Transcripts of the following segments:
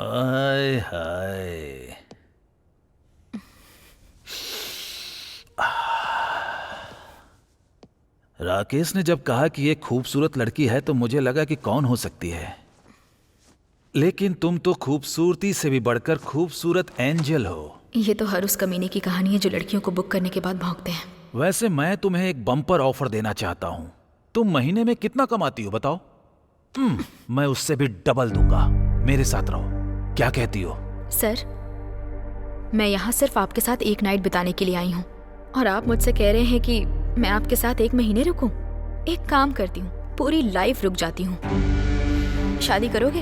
आय हाय। राकेश ने जब कहा कि ये खूबसूरत लड़की है तो मुझे लगा कि कौन हो सकती है, लेकिन तुम तो खूबसूरती से भी बढ़कर खूबसूरत एंजल हो। ये तो हर उस कमीने की कहानी है जो लड़कियों को बुक करने के बाद भौंकते हैं। वैसे मैं तुम्हें एक बम्पर ऑफर देना चाहता हूं। तुम महीने में कितना कमाती हो बताओ? मैं उससे भी डबल दूंगा। मेरे साथ रहो, क्या कहती हो? सर, मैं यहाँ सिर्फ आपके साथ एक नाइट बिताने के लिए आई हूँ और आप मुझसे कह रहे हैं कि मैं आपके साथ 1 महीने रुकूं? एक काम करती हूँ, पूरी लाइफ रुक जाती हूँ। शादी करोगे?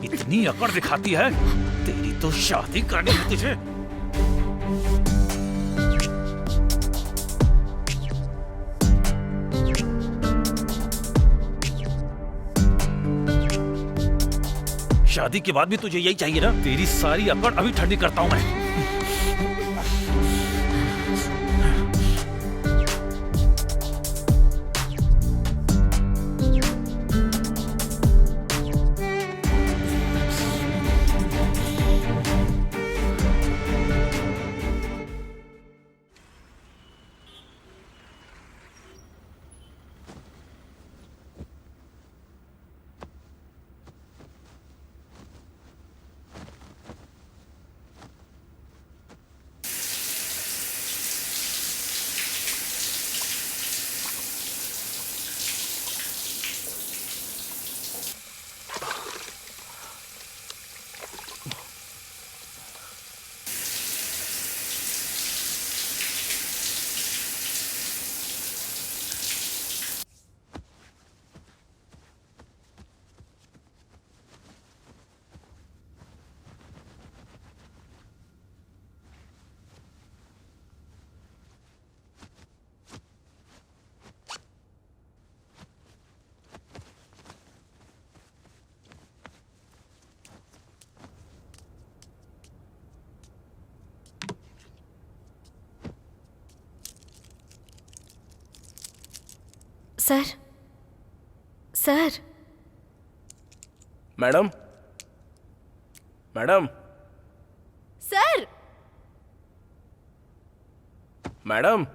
इतनी अकड़ दिखाती है, तेरी तो शादी करनी है तुझे। शादी के बाद भी तुझे यही चाहिए ना? तेरी सारी अकड़ अभी ठंडी करता हूं मैं। Sir, sir. Madam, madam, sir. Madam.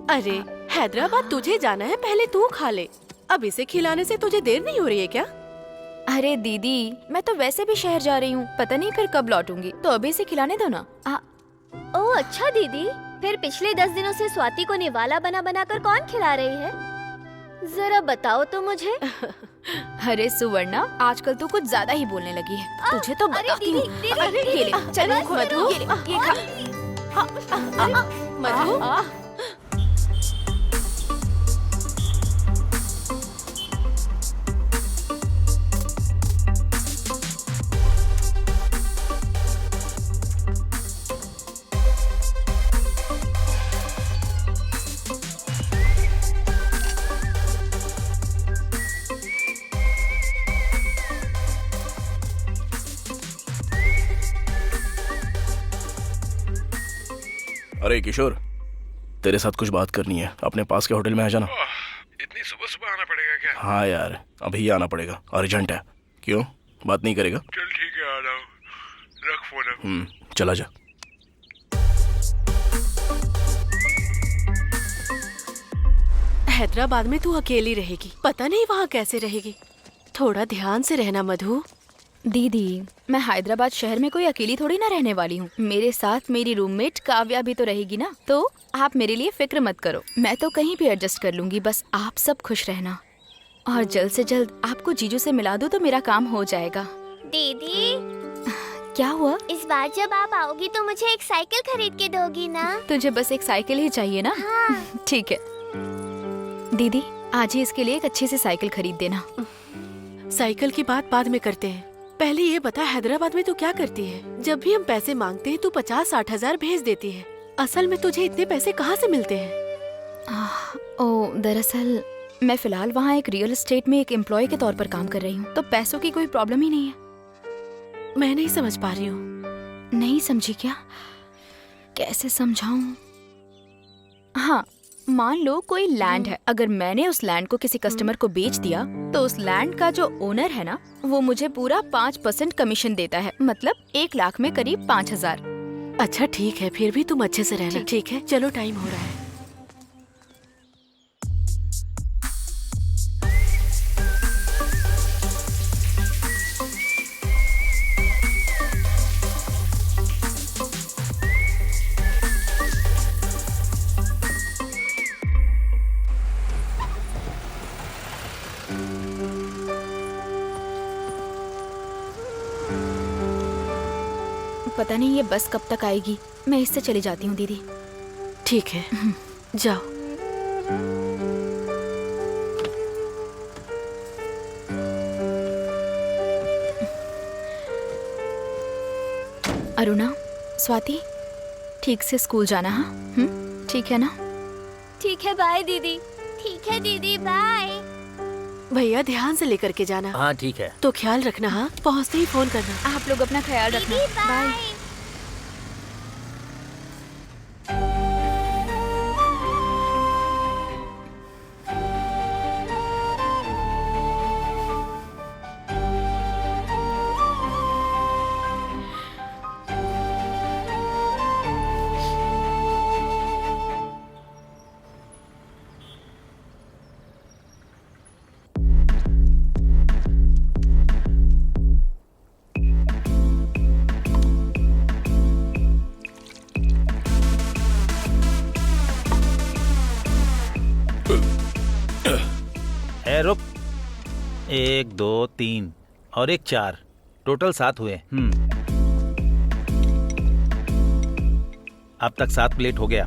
अरे हैदराबाद तुझे जाना है, पहले तू खा ले। अब इसे खिलाने से तुझे देर नहीं हो रही है क्या? अरे दीदी, मैं तो वैसे भी शहर जा रही हूँ, पता नहीं फिर कब लौटूंगी, तो अभी इसे खिलाने दो ना। ओह अच्छा दीदी, फिर पिछले 10 दिनों से स्वाति को निवाला बना बना कर कौन खिला रही है? जरा बताओ तो मुझे। अरे सुवर्णा, आजकल तू कुछ ज्यादा ही बोलने लगी है। तुझे तो बताती हूँ। दीदी, ये ले, चल मधु, ये खा। मधु, अरे किशोर, तेरे साथ कुछ बात करनी है। अपने पास के होटल में आ जाना। इतनी सुबह सुबह आना पड़ेगा क्या? हाँ यार, अभी ही आना पड़ेगा, अर्जेंट है। क्यों, बात नहीं करेगा? चल ठीक है, आ रहा हूँ। रख फोन। चला जा। हैदराबाद में तू अकेली रहेगी, पता नहीं वहाँ कैसे रहेगी। थोड़ा ध्यान से रहना मधु। दीदी, मैं हैदराबाद शहर में कोई अकेली थोड़ी ना रहने वाली हूँ। मेरे साथ मेरी रूममेट काव्या भी तो रहेगी ना। तो आप मेरे लिए फिक्र मत करो, मैं तो कहीं भी एडजस्ट कर लूंगी। बस आप सब खुश रहना और जल्द से जल्द आपको जीजू से मिला दो तो मेरा काम हो जाएगा। दीदी, क्या हुआ? इस बार जब आप आओगी तो मुझे एक साइकिल खरीद के दोगी ना? तुझे बस एक साइकिल ही चाहिए ना? हाँ। ठीक है दीदी, आज ही इसके लिए एक अच्छी सी साइकिल खरीद देना। साइकिल की बात बाद में करते हैं। पहले ये बता, हैदराबाद में तू क्या करती है? जब भी हम पैसे मांगते हैं तू 50-60 हजार भेज देती है। असल में तुझे इतने पैसे कहाँ से मिलते हैं? दरअसल मैं फिलहाल वहाँ एक रियल एस्टेट में एक एम्प्लॉय के तौर पर काम कर रही हूँ, तो पैसों की कोई प्रॉब्लम ही नहीं है। मैं नहीं समझ पा रही हूँ। नहीं समझी क्या? कैसे समझाऊं? हाँ, मान लो कोई लैंड है। अगर मैंने उस लैंड को किसी कस्टमर को बेच दिया तो उस लैंड का जो ओनर है ना, वो मुझे पूरा 5% कमीशन देता है। मतलब 1 लाख में करीब 5,000। अच्छा ठीक है, फिर भी तुम अच्छे से रहना। ठीक है, चलो टाइम हो रहा है। पता नहीं ये बस कब तक आएगी। मैं इससे चली जाती हूँ दीदी। ठीक है, जाओ। अरुणा, स्वाति, ठीक से स्कूल जाना। हाँ, ठीक है ना? ठीक है, बाय दीदी। ठीक है दीदी, बाय। भैया ध्यान से लेकर के जाना। हाँ ठीक है। तो ख्याल रखना। हाँ, पहुँचते ही फोन करना। आप लोग अपना ख्याल रखना। दीदी बाय। बाय। रुक, 1 2 3 और एक 4, टोटल 7 हुए। अब तक 7 प्लेट हो गया।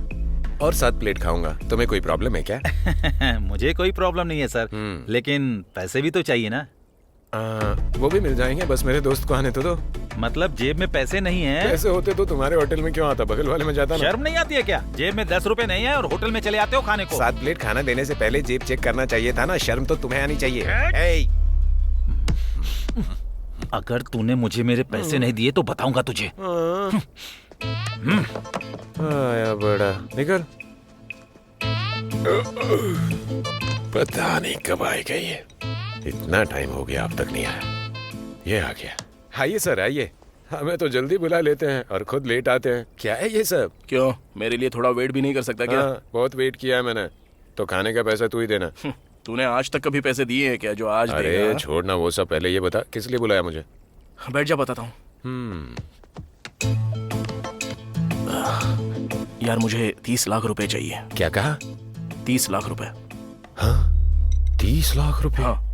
और 7 प्लेट खाऊंगा। तुम्हें कोई प्रॉब्लम है क्या? मुझे कोई प्रॉब्लम नहीं है सर, लेकिन पैसे भी तो चाहिए ना। वो भी मिल जाएंगे, बस मेरे दोस्त को आने तो दो। मतलब जेब में पैसे नहीं है? पैसे होते तो तुम्हारे होटल में क्यों आता, बगल वाले में जाता ना। शर्म नहीं आती है क्या? जेब में 10 रुपए नहीं है और होटल में चले आते हो खाने को। 7 प्लेट खाना देने से पहले जेब चेक करना चाहिए था ना। शर्म तो तुम्हें आनी चाहिए। अगर तूने मुझे मेरे पैसे नहीं दिए तो बताऊंगा तुझे। आया बड़ा, निकल। पता नहीं कब आएगा ये। इतना टाइम हो गया अब तक नहीं आया। ये आ गया। आइए सर, आइए। हमें तो जल्दी बुला लेते हैं और खुद लेट आते हैं। क्या है ये सब? क्यों, मेरे लिए थोड़ा वेट भी नहीं कर सकता क्या? बहुत वेट किया है मैंने। तो खाने का पैसा तू ही देना। तूने आज तक कभी पैसे दिए हैं क्या जो आज अरे देगा? छोड़ना वो सब, पहले ये बता किस लिए बुलाया मुझे? बैठ जा, बताता हूँ। यार मुझे 30 लाख रुपए चाहिए। क्या कहा? 30 लाख रुपए। हाँ, 30 लाख रुपए? हाँ।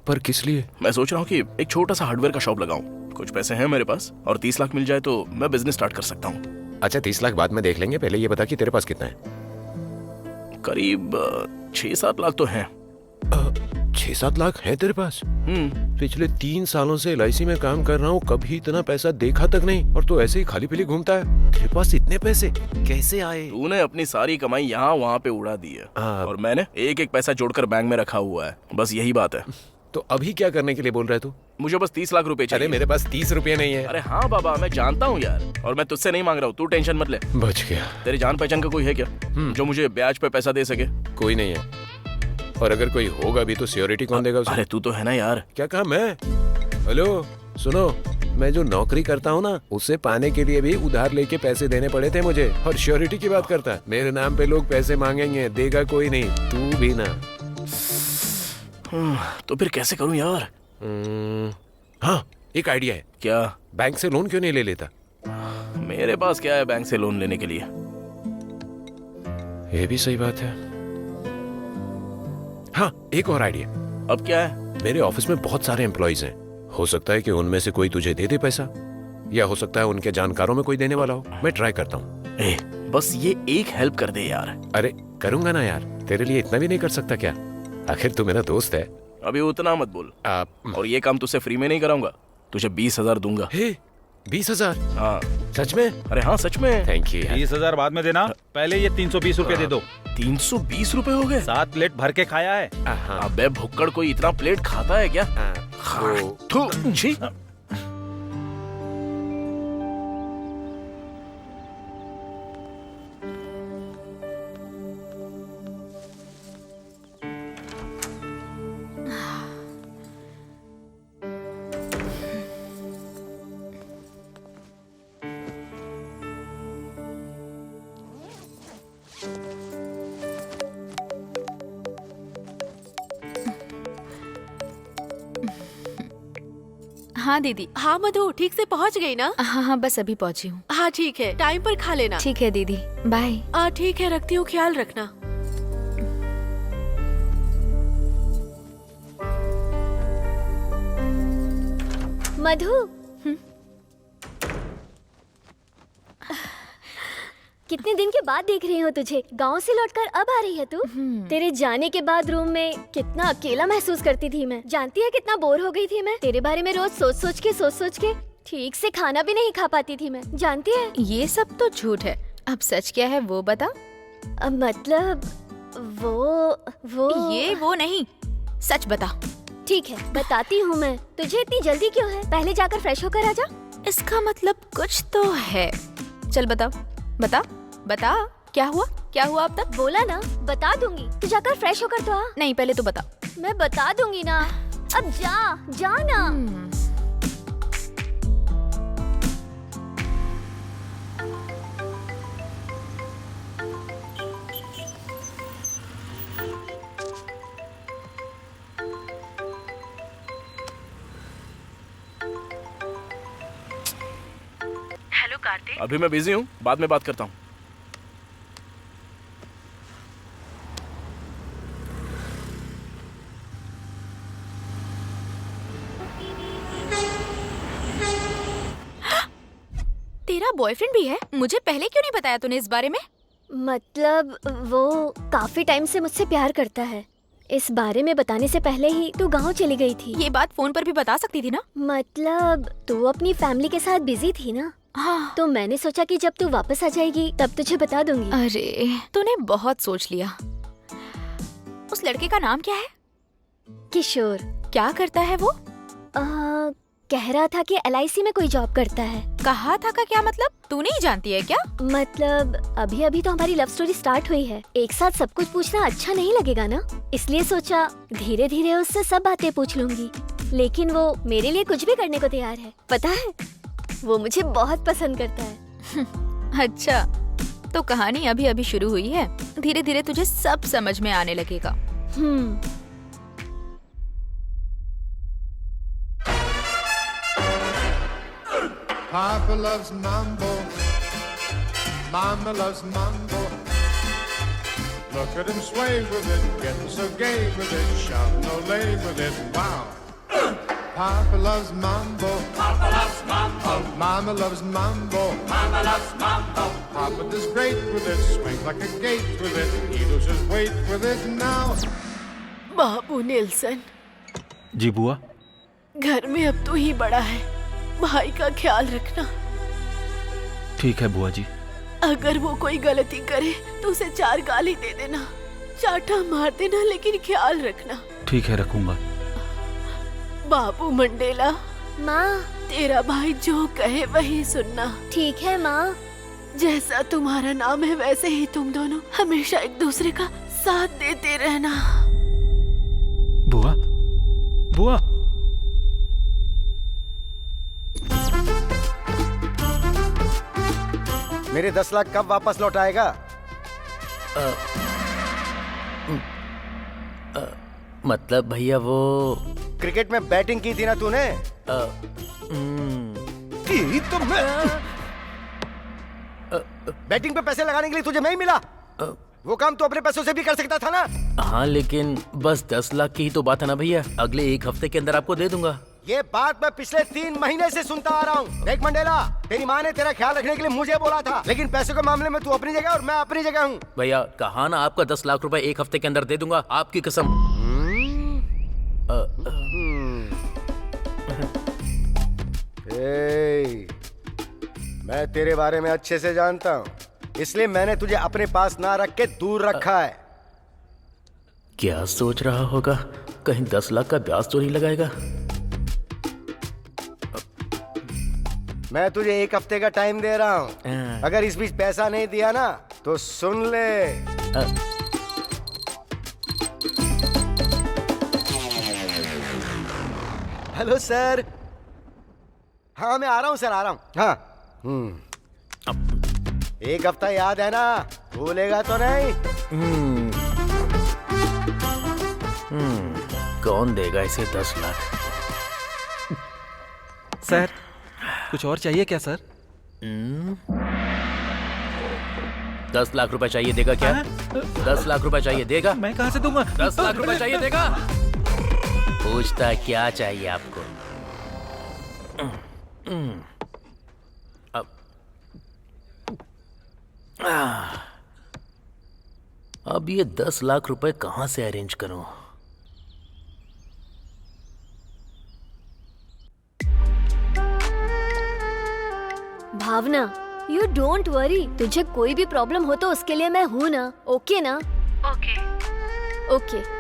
पर किस लिए? मैं सोच रहा हूँ कि एक छोटा सा हार्डवेयर का शॉप लगाऊं। कुछ पैसे हैं मेरे पास और 30 लाख मिल जाए तो मैं बिजनेस स्टार्ट कर सकता हूँ। अच्छा, 30 लाख बाद में देख लेंगे, पहले ये बता कि तेरे पास कितना है? करीब 6-7 लाख तो हैं। 6-7 लाख है तेरे पास? पिछले 3 सालों से LIC में काम कर रहा हूँ, कभी इतना पैसा देखा तक नहीं। और तू ऐसे ही खाली पीली घूमता है। तेरे पास इतने पैसे कैसे आए? तूने अपनी सारी कमाई यहाँ वहाँ पे उड़ा दी है और मैंने एक एक पैसा जोड़कर बैंक में रखा हुआ है। बस यही बात है। तो अभी क्या करने के लिए बोल रहे तू? मुझे बस 30 लाख रुपए चाहिए। अरे मेरे पास 30 रुपए नहीं है। अरे हाँ बाबा, मैं जानता हूँ यार, और मैं तुझसे नहीं मांग रहा हूँ, तू टेंशन मत ले। बच गया। तेरी जान पहचान का कोई है क्या जो मुझे ब्याज पे पैसा दे सके? कोई नहीं है। और अगर कोई होगा भी तो सिक्योरिटी कौन देगा उसे? अरे तू तो है ना यार। क्या कहा मैं? हेलो सुनो, मैं जो नौकरी करता हूँ ना, उसे पाने के लिए भी उधार लेके पैसे देने पड़े थे मुझे। और श्योरिटी की बात करता है। मेरे नाम पे लोग पैसे मांगेंगे, देगा कोई नहीं, तू भी ना। तो फिर कैसे करूँ यार? हाँ, एक आइडिया है। क्या? बैंक से लोन क्यों नहीं ले लेता? मेरे पास क्या है बैंक से लोन लेने के लिए? ये भी सही बात है। हाँ, एक और आइडिया। अब क्या है? मेरे ऑफिस में बहुत सारे एम्प्लॉइज हैं हो सकता है कि उनमें से कोई तुझे दे दे पैसा, या हो सकता है उनके जानकारों में कोई देने वाला हो। मैं ट्राई करता हूँ। ए, बस ये एक हेल्प कर दे यार। अरे करूंगा ना यार, तेरे लिए इतना भी नहीं कर सकता क्या? आखिर तू मेरा दोस्त है। अभी उतना मत बोल। और ये काम तुझसे फ्री में नहीं कराऊंगा, तुझे 20,000 दूंगा। 20,000? हाँ सच में? अरे हाँ सच में। Thank you. 20,000 बाद में देना, पहले ये 320 रुपए दे दो। 320 रुपए हो गए? 7 प्लेट भर के खाया है। अबे भुक्कड़, कोई इतना प्लेट खाता है क्या? थू, छी। हाँ दीदी। हाँ मधु, ठीक से पहुँच गई ना? हाँ हाँ, बस अभी पहुंची हूँ। हाँ ठीक है, टाइम पर खा लेना। ठीक है दीदी, बाय। ठीक है, रखती हूँ, ख्याल रखना। मधु, कितने दिन के बाद देख रही हूँ तुझे। गांव से लौटकर अब आ रही है तू? तेरे जाने के बाद रूम में कितना अकेला महसूस करती थी मैं। जानती है कितना बोर हो गई थी मैं। तेरे बारे में रोज सोच सोच के ठीक से खाना भी नहीं खा पाती थी मैं, जानती है? ये सब तो झूठ है, अब सच क्या है वो बता। मतलब वो ये वो नहीं, सच बता। ठीक है, बताती हूँ मैं। तुझे इतनी जल्दी क्यों है? पहले जाकर फ्रेश होकर आजा। इसका मतलब कुछ तो है। चल बताओ, बता बता, क्या हुआ अब तक? बोला ना, बता दूंगी। तू जाकर फ्रेश होकर तो आ। नहीं, पहले तू बता। मैं बता दूंगी ना, अब जा ना। हेलो कार्तिक। अभी मैं बिजी हूँ, बाद में बात करता हूँ। तेरा बॉयफ्रेंड भी है? मुझे पहले क्यों नहीं बताया तूने इस बारे में? मतलब वो काफी टाइम से मुझसे प्यार करता है। इस बारे में बताने से पहले ही तू गांव चली गई थी। ये बात फोन पर भी बता सकती थी ना? मतलब तू अपनी फैमिली के साथ बिजी थी ना। हाँ। तो मैंने सोचा कि जब तू वापस आ जाएगी तब तुझे बता दूंगी। अरे तूने बहुत सोच लिया। उस लड़के का नाम क्या है? किशोर। क्या करता है वो? कह रहा था कि LIC में कोई जॉब करता है। कहा था का क्या मतलब? तू नहीं जानती है क्या? मतलब अभी तो हमारी लव स्टोरी स्टार्ट हुई है। एक साथ सब कुछ पूछना अच्छा नहीं लगेगा ना, इसलिए सोचा धीरे धीरे उससे सब बातें पूछ लूंगी। लेकिन वो मेरे लिए कुछ भी करने को तैयार है। पता है, वो मुझे बहुत पसंद करता है। अच्छा, तो कहानी अभी अभी शुरू हुई है। धीरे धीरे तुझे सब समझ में आने लगेगा। Papa loves mambo, Mama loves mambo. Look at him sway with it, getting so gay with it, shouting olay with it, wow. Papa loves mambo, Papa loves mambo. Mama loves mambo, Mama loves mambo. Papa does great with it, swings like a gate with it, he loses weight with it now. Babu Nelson, जी बुआ। घर में अब तू ही बड़ा है, भाई का ख्याल रखना। ठीक है बुआ जी। अगर वो कोई गलती करे तो उसे 4 गाली दे देना, चाटा मार देना, लेकिन ख्याल रखना। ठीक है, रखूंगा। बाबू मंडेला, माँ, तेरा भाई जो कहे वही सुनना। ठीक है माँ। जैसा तुम्हारा नाम है वैसे ही तुम दोनों हमेशा एक दूसरे का साथ देते रहना। बुआ, बुआ। मेरे 10 लाख कब वापस लौट आएगा? मतलब भैया वो क्रिकेट में बैटिंग की थी ना तूने? की तो मैं बैटिंग पे पैसे लगाने के लिए तुझे मैं ही मिला। वो काम तो अपने पैसों से भी कर सकता था ना। हाँ लेकिन बस 10 लाख की ही तो बात है ना भैया, अगले 1 हफ्ते के अंदर आपको दे दूंगा। ये बात मैं पिछले 3 महीने से सुनता आ रहा हूँ। देख मंडेला, तेरी माँ ने तेरा ख्याल रखने के लिए मुझे बोला था, लेकिन पैसों के मामले में तू अपनी जगह और मैं अपनी जगह हूँ। भैया कहा ना आपका 10 लाख रुपए 1 हफ्ते के अंदर दे दूंगा, आपकी कसम। मैं तेरे बारे में अच्छे से जानता हूँ, इसलिए मैंने तुझे अपने पास ना रख के दूर रखा है। क्या सोच रहा होगा, कहीं 10 लाख का ब्याज तो नहीं लगाएगा? मैं तुझे 1 हफ्ते का टाइम दे रहा हूँ। अगर इस बीच पैसा नहीं दिया ना तो सुन ले। Hello sir. हाँ मैं आ रहा हूँ सर, आ रहा हूँ। हाँ 1 हफ्ता याद है ना, भूलेगा तो नहीं? कौन देगा इसे 10 लाख? सर कुछ और चाहिए क्या सर? 10 लाख रुपए चाहिए, देगा क्या? 10 लाख रुपए चाहिए, देगा? मैं कहाँ से दूंगा? 10 लाख रुपए चाहिए, देगा? पूछता क्या चाहिए आपको? अब ये 10 लाख रुपए कहाँ से अरेंज करूं? भावना, यू डोंट वरी, तुझे कोई भी प्रॉब्लम हो तो उसके लिए मैं हूँ ना। ओके ना? ओके। ओके।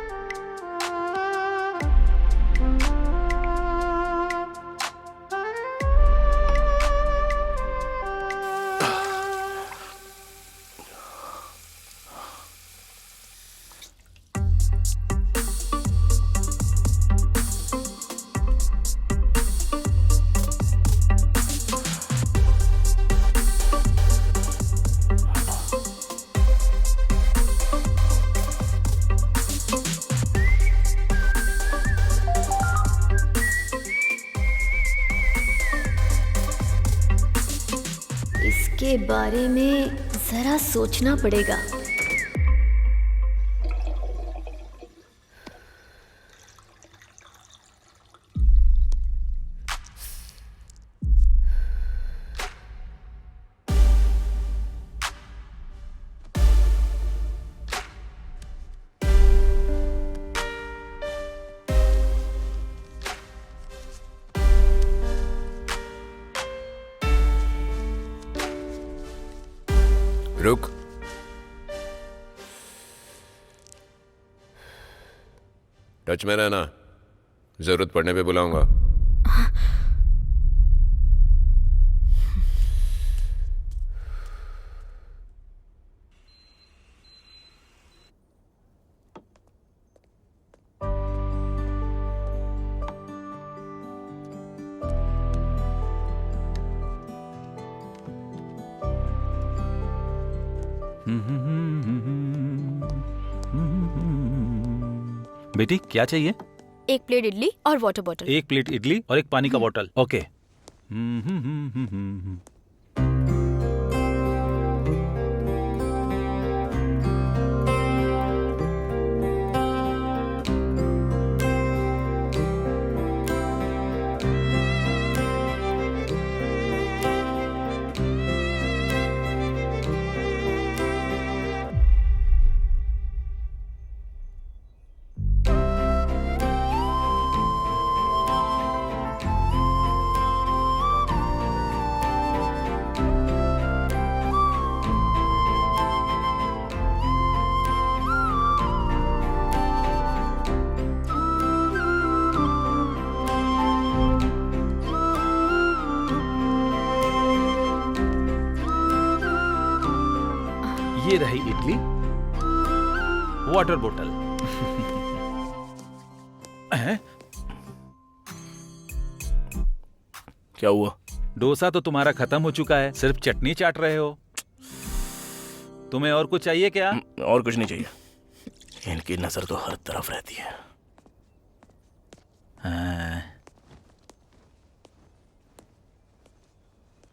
इसके बारे में जरा सोचना पड़ेगा। रुक। टच में रहना, जरूरत पड़ने पे बुलाऊंगा। बेटी क्या चाहिए? 1 प्लेट इडली और वाटर बॉटल। 1 प्लेट इडली और 1 पानी का बॉटल। ओके। ये रही इडली, वाटर बोतल। क्या हुआ? डोसा तो तुम्हारा खत्म हो चुका है, सिर्फ चटनी चाट रहे हो। तुम्हें और कुछ चाहिए क्या? और कुछ नहीं चाहिए। इनकी नजर तो हर तरफ रहती है।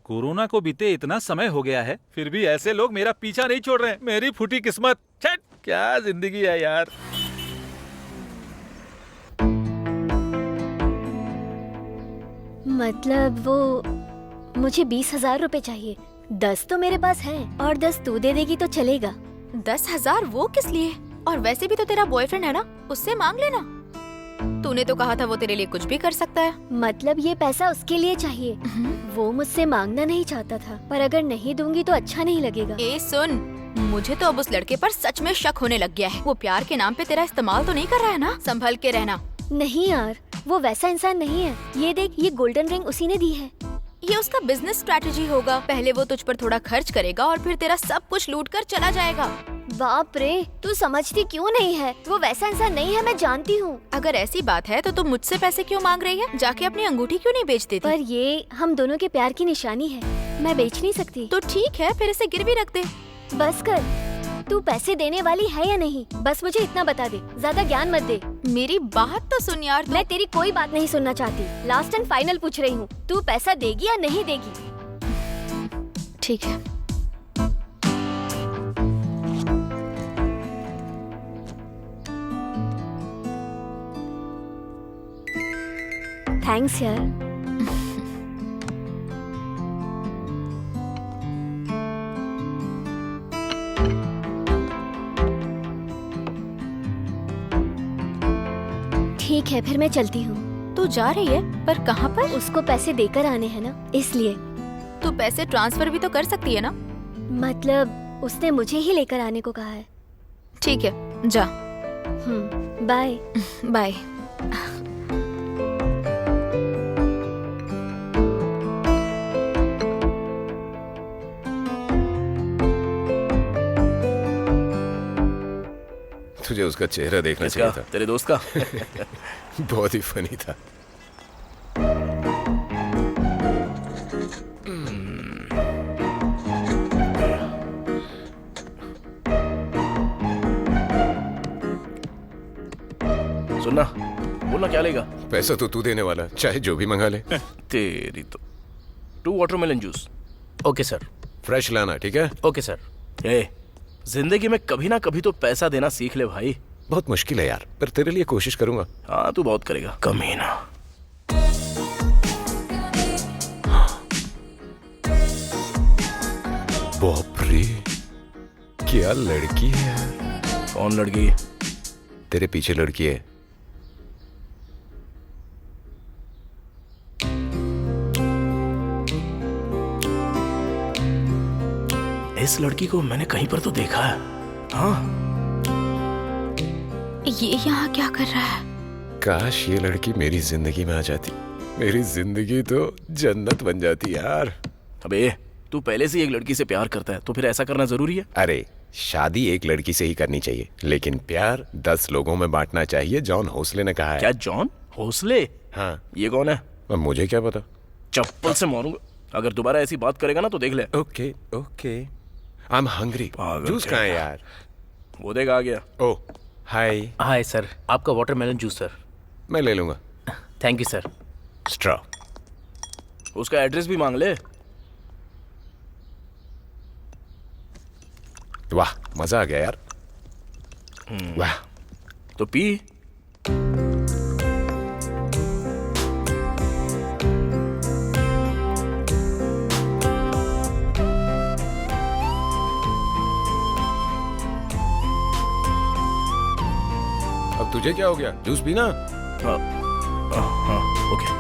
कोरोना को बीते इतना समय हो गया है, फिर भी ऐसे लोग मेरा पीछा नहीं छोड़ रहे हैं। मेरी फूटी किस्मत। छट, क्या जिंदगी है यार। मतलब वो मुझे 20,000 रुपए चाहिए। 10 तो मेरे पास हैं और 10 तू दे देगी तो चलेगा। 10,000 वो किस लिए? और वैसे भी तो तेरा बॉयफ्रेंड है ना, उससे मांग लेना। तूने तो कहा था वो तेरे लिए कुछ भी कर सकता है। मतलब ये पैसा उसके लिए चाहिए। वो मुझसे मांगना नहीं चाहता था, पर अगर नहीं दूंगी तो अच्छा नहीं लगेगा। ए सुन, मुझे तो अब उस लड़के पर सच में शक होने लग गया है। वो प्यार के नाम पे तेरा इस्तेमाल तो नहीं कर रहा है ना? संभल के रहना। नहीं यार, वो वैसा इंसान नहीं है। ये देख, ये गोल्डन रिंग उसी ने दी है। ये उसका बिजनेस स्ट्रैटेजी होगा। पहले वो तुझ पर थोड़ा खर्च करेगा और फिर तेरा सब कुछ लूट कर चला जाएगा। बाप रे, तू समझती क्यों नहीं है? वो वैसा इंसान नहीं है, मैं जानती हूँ। अगर ऐसी बात है तो तुम मुझसे पैसे क्यों मांग रही है? जाके अपनी अंगूठी क्यों नहीं बेच देती? पर ये हम दोनों के प्यार की निशानी है, मैं बेच नहीं सकती। तो ठीक है, फिर इसे गिरवी रख दे। बस कर, तू पैसे देने वाली है या नहीं? बस मुझे इतना बता दे, ज्यादा ज्ञान मत दे। मेरी बात तो सुन यार। मैं तेरी कोई बात नहीं सुनना चाहती। लास्ट एंड फाइनल पूछ रही हूँ, तू पैसा देगी या नहीं देगी? ठीक है। थैंक्स यार। ठीक है, फिर मैं चलती हूँ। तू जा रही है? पर कहाँ पर? उसको पैसे देकर आने हैं ना, इसलिए। तू पैसे ट्रांसफर भी तो कर सकती है ना? मतलब उसने मुझे ही लेकर आने को कहा है। ठीक है, जा। बाय। बाय। तुझे उसका चेहरा देखना चाहिए था। तेरे दोस्त का? बहुत ही फनी था। सुनना, बोलना क्या लेगा? पैसा तो तू देने वाला, चाहे जो भी मंगा ले। तेरी तो। 2 watermelon juice. Okay sir. Fresh लाना, ठीक है? Okay sir. ए, जिंदगी में कभी ना कभी तो पैसा देना सीख ले भाई। बहुत मुश्किल है यार, पर तेरे लिए कोशिश करूंगा। हाँ, तू बहुत करेगा, कमीना। बाप रे, क्या लड़की है। कौन लड़की? तेरे पीछे लड़की है। इस लड़की को मैंने कहीं पर तो देखा है। हाँ, ये यहाँ क्या कर रहा है? काश ये लड़की मेरी जिंदगी में आ जाती, मेरी जिंदगी तो जन्नत बन जाती यार। अबे, तू पहले से एक लड़की से प्यार करता है तो फिर ऐसा करना जरूरी है? अरे, शादी एक लड़की से ही करनी चाहिए, लेकिन प्यार 10 लोगों में बांटना चाहिए, जॉन होसले ने कहा है। क्या जॉन होसले? हाँ। ये कौन है? अब मुझे क्या पता। चप्पल से मारूंगा अगर दोबारा ऐसी बात करेगा ना, तो देख ले। Okay okay, I am hungry. Juice कहाँ है यार? वो देख, आ गया। ओह, हाय। हाय सर, आपका वाटरमेलन जूस सर। मैं ले लूंगा। Thank you sir. स्ट्रॉ। उसका एड्रेस भी मांग ले। वाह, मजा आ गया यार। वाह। तो पी। अब तुझे क्या हो गया? जूस पीना। हाँ, हाँ, ओके।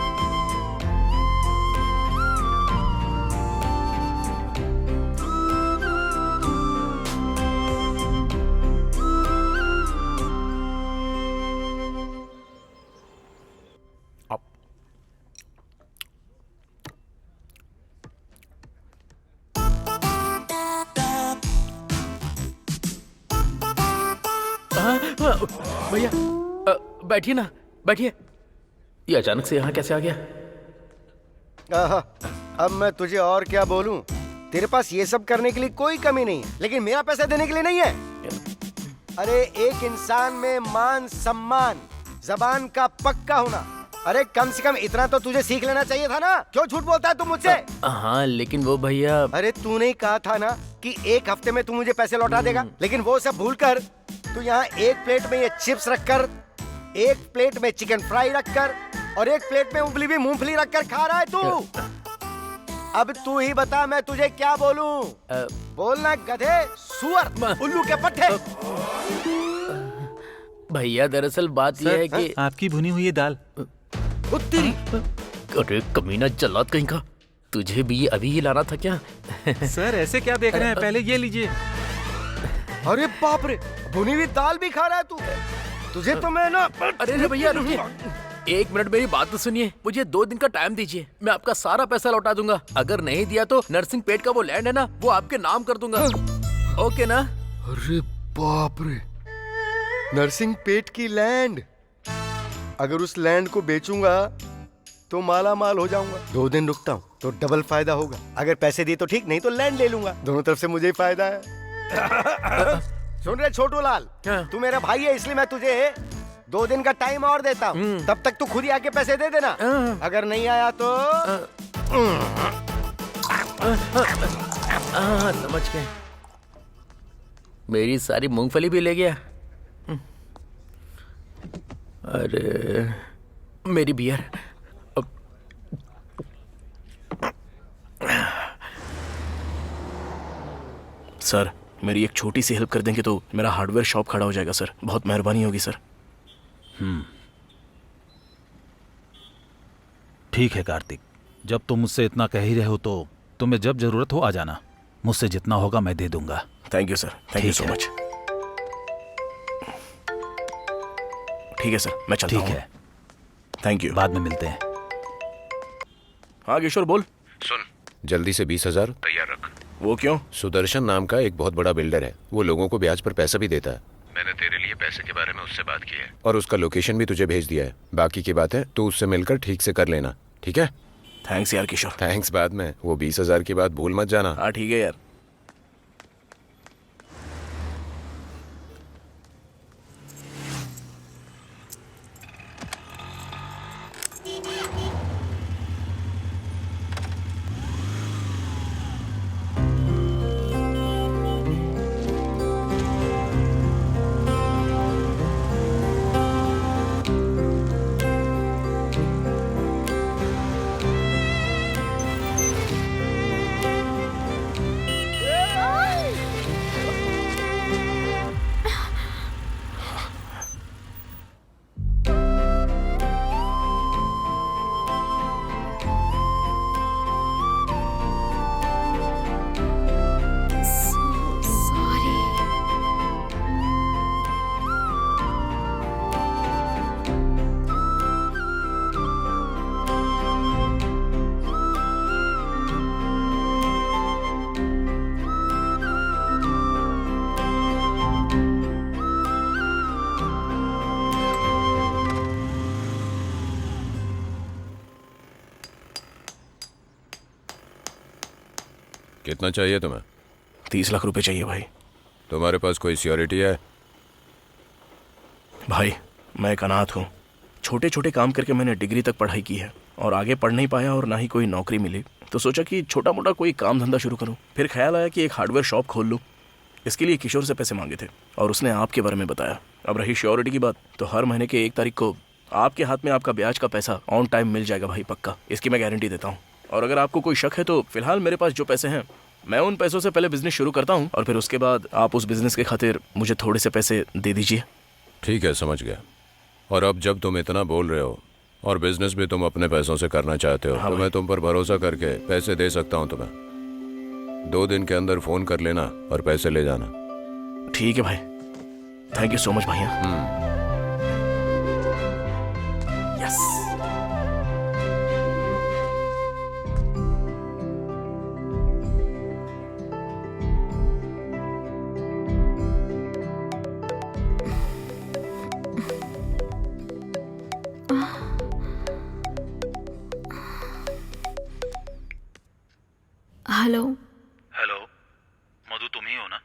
भैया बैठिए ना, बैठिए। ये अचानक से यहाँ कैसे आ गया? अब मैं तुझे और क्या बोलूं? तेरे पास ये सब करने के लिए कोई कमी नहीं है, लेकिन मेरा पैसा देने के लिए नहीं है। अरे, एक इंसान में मान सम्मान, जबान का पक्का होना, अरे कम से कम इतना तो तुझे सीख लेना चाहिए था ना। क्यों झूठ बोलता है तू मुझसे? हाँ, लेकिन वो भैया। अरे, तूने कहा था ना कि 1 हफ्ते में तू मुझे पैसे लौटा देगा, लेकिन वो सब भूलकर तू यहाँ एक प्लेट में ये चिप्स रखकर, एक प्लेट में चिकन फ्राई रखकर और एक प्लेट में उबली हुई मूंगफली रखकर खा रहा है तू। अब तू ही बता मैं तुझे क्या बोलूं? बोलना गधे, सुअर, उल्लू के पट्टे। भैया दरअसल बात यह है कि आपकी भुनी हुई दाल। उत्तरी। अरे कमीना जल्लाद कहीं का, तुझे भी ये अभी ही लाना था क्या? सर ऐसे क्या देख रहे हैं, पहले ये लीजिए। अरे बाप रे, भुनी हुई दाल भी खा रहा है तू। तुझे तो मैं ना। अरे भैया रुकिए, 1 मिनट मेरी बात तो सुनिए। मुझे 2 दिन का टाइम दीजिए, मैं आपका सारा पैसा लौटा दूंगा। अगर नहीं दिया तो नरसिंह पेट का वो लैंड है ना, वो आपके नाम कर दूंगा। ओके ना? अरे बाप रे, नरसिंह पेट की लैंड। अगर उस लैंड को बेचूंगा तो माला माल हो जाऊंगा। 2 दिन रुकता हूँ तो डबल फायदा होगा। अगर पैसे दिए तो ठीक, नहीं तो लैंड ले लूंगा। दोनों तरफ से मुझे ही फायदा है। सुन रहे छोटू लाल, तू मेरा भाई है इसलिए मैं तुझे 2 दिन का टाइम और देता हूँ। तब तक तू खुद ही आके पैसे दे देना। अगर नहीं आया तो समझ गए। मेरी सारी मूंगफली भी ले गया। अरे मेरी बियर। सर मेरी एक छोटी सी हेल्प कर देंगे तो मेरा हार्डवेयर शॉप खड़ा हो जाएगा सर। बहुत मेहरबानी होगी सर। ठीक है कार्तिक, जब तुम मुझसे इतना कह ही रहे हो तो तुम्हें जब जरूरत हो आ जाना। मुझसे जितना होगा मैं दे दूंगा। Thank you sir, thank you so much. ठीक है सर, मैं चलता हूँ। ठीक है, थैंक यू। बाद में मिलते हैं। हाँ किशोर बोल। सुन, जल्दी से 20,000 तैयार रख। वो क्यों? सुदर्शन नाम का एक बहुत बड़ा बिल्डर है, वो लोगों को ब्याज पर पैसा भी देता है। मैंने तेरे लिए पैसे के बारे में उससे बात की है। और उसका लोकेशन भी तुझे भेज दिया है। बाकी की बात है तो उससे मिलकर ठीक से कर लेना, ठीक है? थैंक्स यार किशोर। थैंक्स बाद में, वो 20,000 की बात भूल मत जाना। हाँ ठीक है यार। कितना चाहिए तुम्हें? 30 लाख रुपए चाहिए भाई। तुम्हारे पास कोई सिक्योरिटी है? भाई मैं एक अनाथ हूँ। छोटे छोटे काम करके मैंने डिग्री तक पढ़ाई की है और आगे पढ़ नहीं पाया और ना ही कोई नौकरी मिली, तो सोचा कि छोटा मोटा कोई काम धंधा शुरू करूँ। फिर ख्याल आया कि एक हार्डवेयर शॉप खोल लूँ। इसके लिए किशोर से पैसे मांगे थे और उसने आपके बारे में बताया। अब रही श्योरिटी की बात, तो हर महीने के 1 तारीख को आपके हाथ में आपका ब्याज का पैसा ऑन टाइम मिल जाएगा भाई, पक्का। इसकी मैं गारंटी देता हूँ। और अगर आपको कोई शक है तो फिलहाल मेरे पास जो पैसे हैं, मैं उन पैसों से पहले बिजनेस शुरू करता हूँ और फिर उसके बाद आप उस बिजनेस के खातिर मुझे थोड़े से पैसे दे दीजिए। ठीक है, समझ गया। और अब जब तुम इतना बोल रहे हो और बिजनेस भी तुम अपने पैसों से करना चाहते हो, तो मैं तुम पर भरोसा करके पैसे दे सकता हूँ तुम्हें। 2 दिन के अंदर फोन कर लेना और पैसे ले जाना। ठीक है भाई, थैंक यू सो मच भैया। यस। हेलो। हेलो, मधु तुम ही हो ना?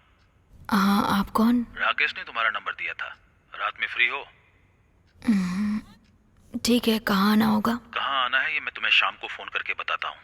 हाँ, आप कौन? राकेश ने तुम्हारा नंबर दिया था। रात में फ्री हो? ठीक है, कहाँ आना होगा? कहाँ आना है ये मैं तुम्हें शाम को फोन करके बताता हूँ।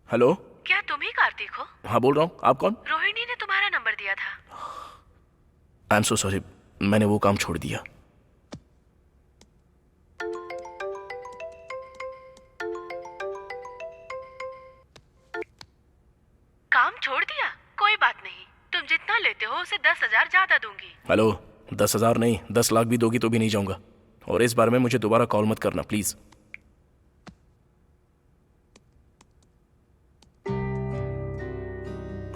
हेलो, क्या तुम ही कार्तिक हो? हाँ बोल रहा हूँ। आप कौन? रोहिणी ने तुम्हारा नंबर दिया था। आई एम सो सॉरी, मैंने वो काम छोड़ दिया। काम छोड़ दिया? कोई बात नहीं, तुम जितना लेते हो उसे 10,000 ज्यादा दूंगी। हेलो, 10,000 नहीं, 10 लाख भी दोगी तो भी नहीं जाऊंगा। और इस बारे में मुझे दोबारा कॉल मत करना प्लीज।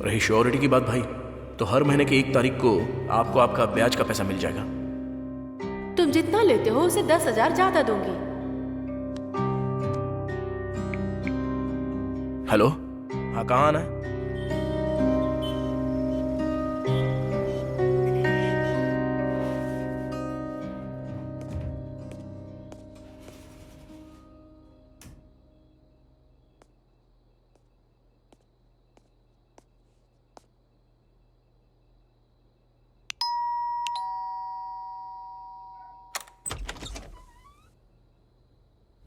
रही श्योरिटी की बात भाई, तो हर महीने की 1 तारीख को आपको आपका ब्याज का पैसा मिल जाएगा। तुम जितना लेते हो उसे 10,000 ज्यादा दूंगी। हेलो, हाँ कहाँ आना है?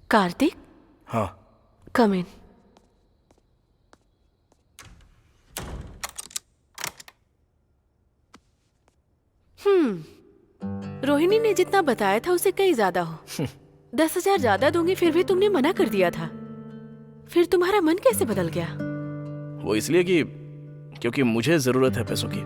कार्तिक, हाँ कम इन। रोहिणी ने जितना बताया था उससे कहीं ज्यादा हो। 10,000 ज्यादा दूंगी, फिर भी तुमने मना कर दिया था। फिर तुम्हारा मन कैसे बदल गया? वो इसलिए कि क्योंकि मुझे जरूरत है पैसों की।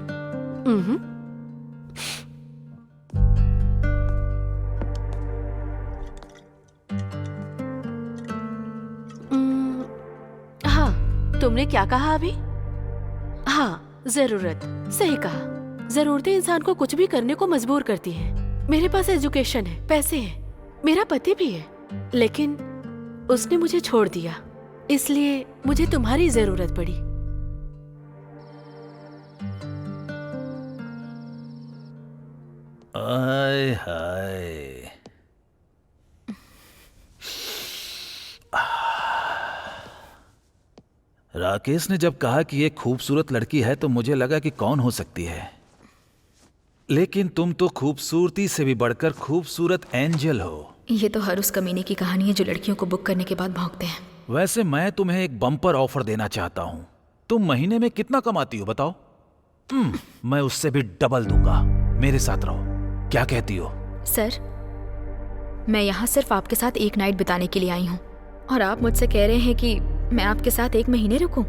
हाँ, तुमने क्या कहा अभी? हाँ, जरूरत, सही कहा। जरूरतें इंसान को कुछ भी करने को मजबूर करती हैं। मेरे पास एजुकेशन है, पैसे हैं, मेरा पति भी है, लेकिन उसने मुझे छोड़ दिया, इसलिए मुझे तुम्हारी जरूरत पड़ी। आय हाय, राकेश ने जब कहा कि ये खूबसूरत लड़की है तो मुझे लगा कि कौन हो सकती है, लेकिन तुम तो खूबसूरती से भी बढ़कर खूबसूरत एंजल हो। ये तो हर उस कमीने की कहानी है जो लड़कियों को बुक करने के बाद भौंकते हैं। वैसे मैं तुम्हें एक बम्पर ऑफर देना चाहता हूँ। तुम महीने में कितना कमाती हो बताओ? मैं उससे भी डबल दूंगा। मेरे साथ रहो, क्या कहती हो? सर, मैं यहाँ सिर्फ आपके साथ एक नाइट बिताने के लिए आई हूँ और आप मुझसे कह रहे हैं कि मैं आपके साथ 1 महीने रुकूं?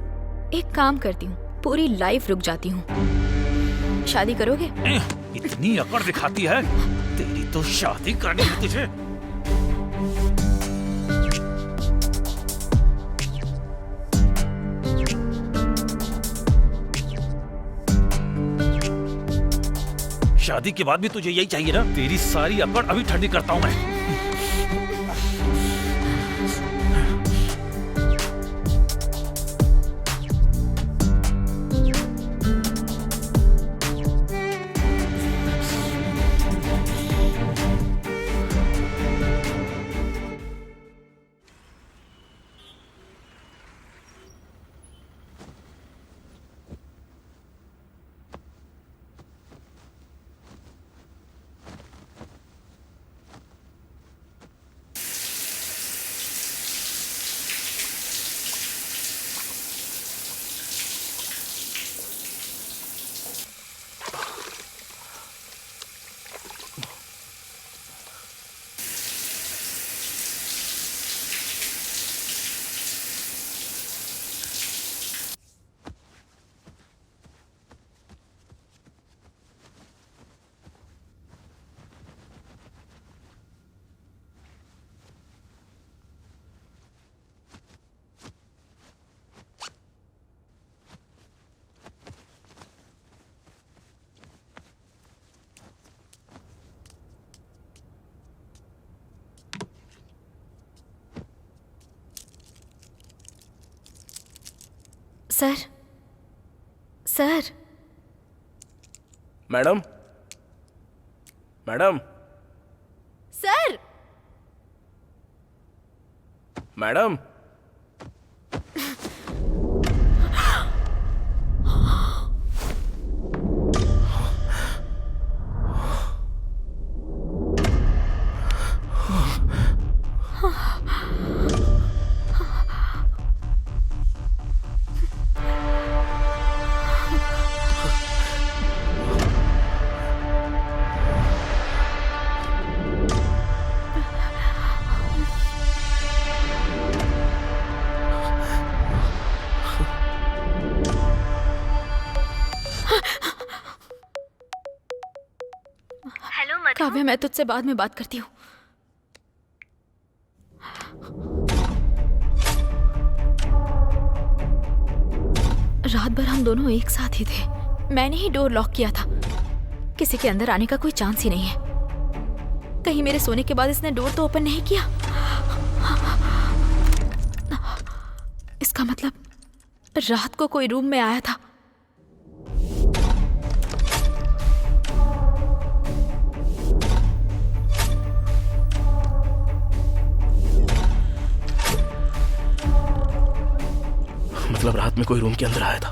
एक काम करती हूँ, पूरी लाइफ रुक जाती हूँ। शादी करोगे? इतनी अकड़ दिखाती है, तेरी तो शादी करनी है तुझे। शादी के बाद भी तुझे यही चाहिए ना? तेरी सारी अकड़ अभी ठंडी करता हूं मैं। Sir, sir, madam, madam, sir, madam, Kavya, मैं तुझसे बाद में बात करती हूँ। रात भर हम दोनों एक साथ ही थे। मैंने ही डोर लॉक किया था। किसी के अंदर आने का कोई चांस ही नहीं है। कहीं मेरे सोने के बाद इसने डोर तो ओपन नहीं किया। इसका मतलब रात को कोई रूम में आया था। मतलब रात में कोई रूम के अंदर आया था।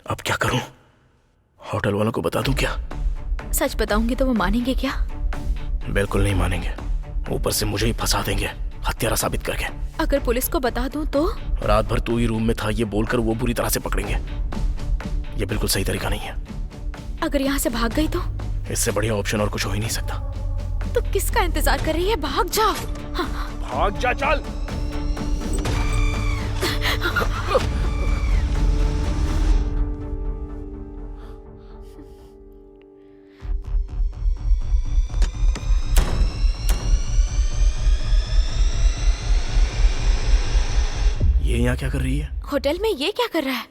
अब क्या करूं? होटल वालों को बता दूं क्या? सच बताऊंगी तो वो मानेंगे क्या? बिल्कुल नहीं मानेंगे। ऊपर से मुझे ही फंसा देंगे हत्यारा साबित करके। अगर पुलिस को बता दूं तो? रात भर तू ही रूम में था ये बोलकर वो बुरी तरह से पकड़ेंगे। ये बिल्कुल सही तरीका नहीं है। अगर यहाँ से भाग गई तो? इससे बढ़िया ऑप्शन और कुछ हो ही नहीं सकता। तो किसका इंतजार कर रही है? भाग जा। भाग जा, चल। ये यहाँ क्या कर रही है? होटल में ये क्या कर रहा है?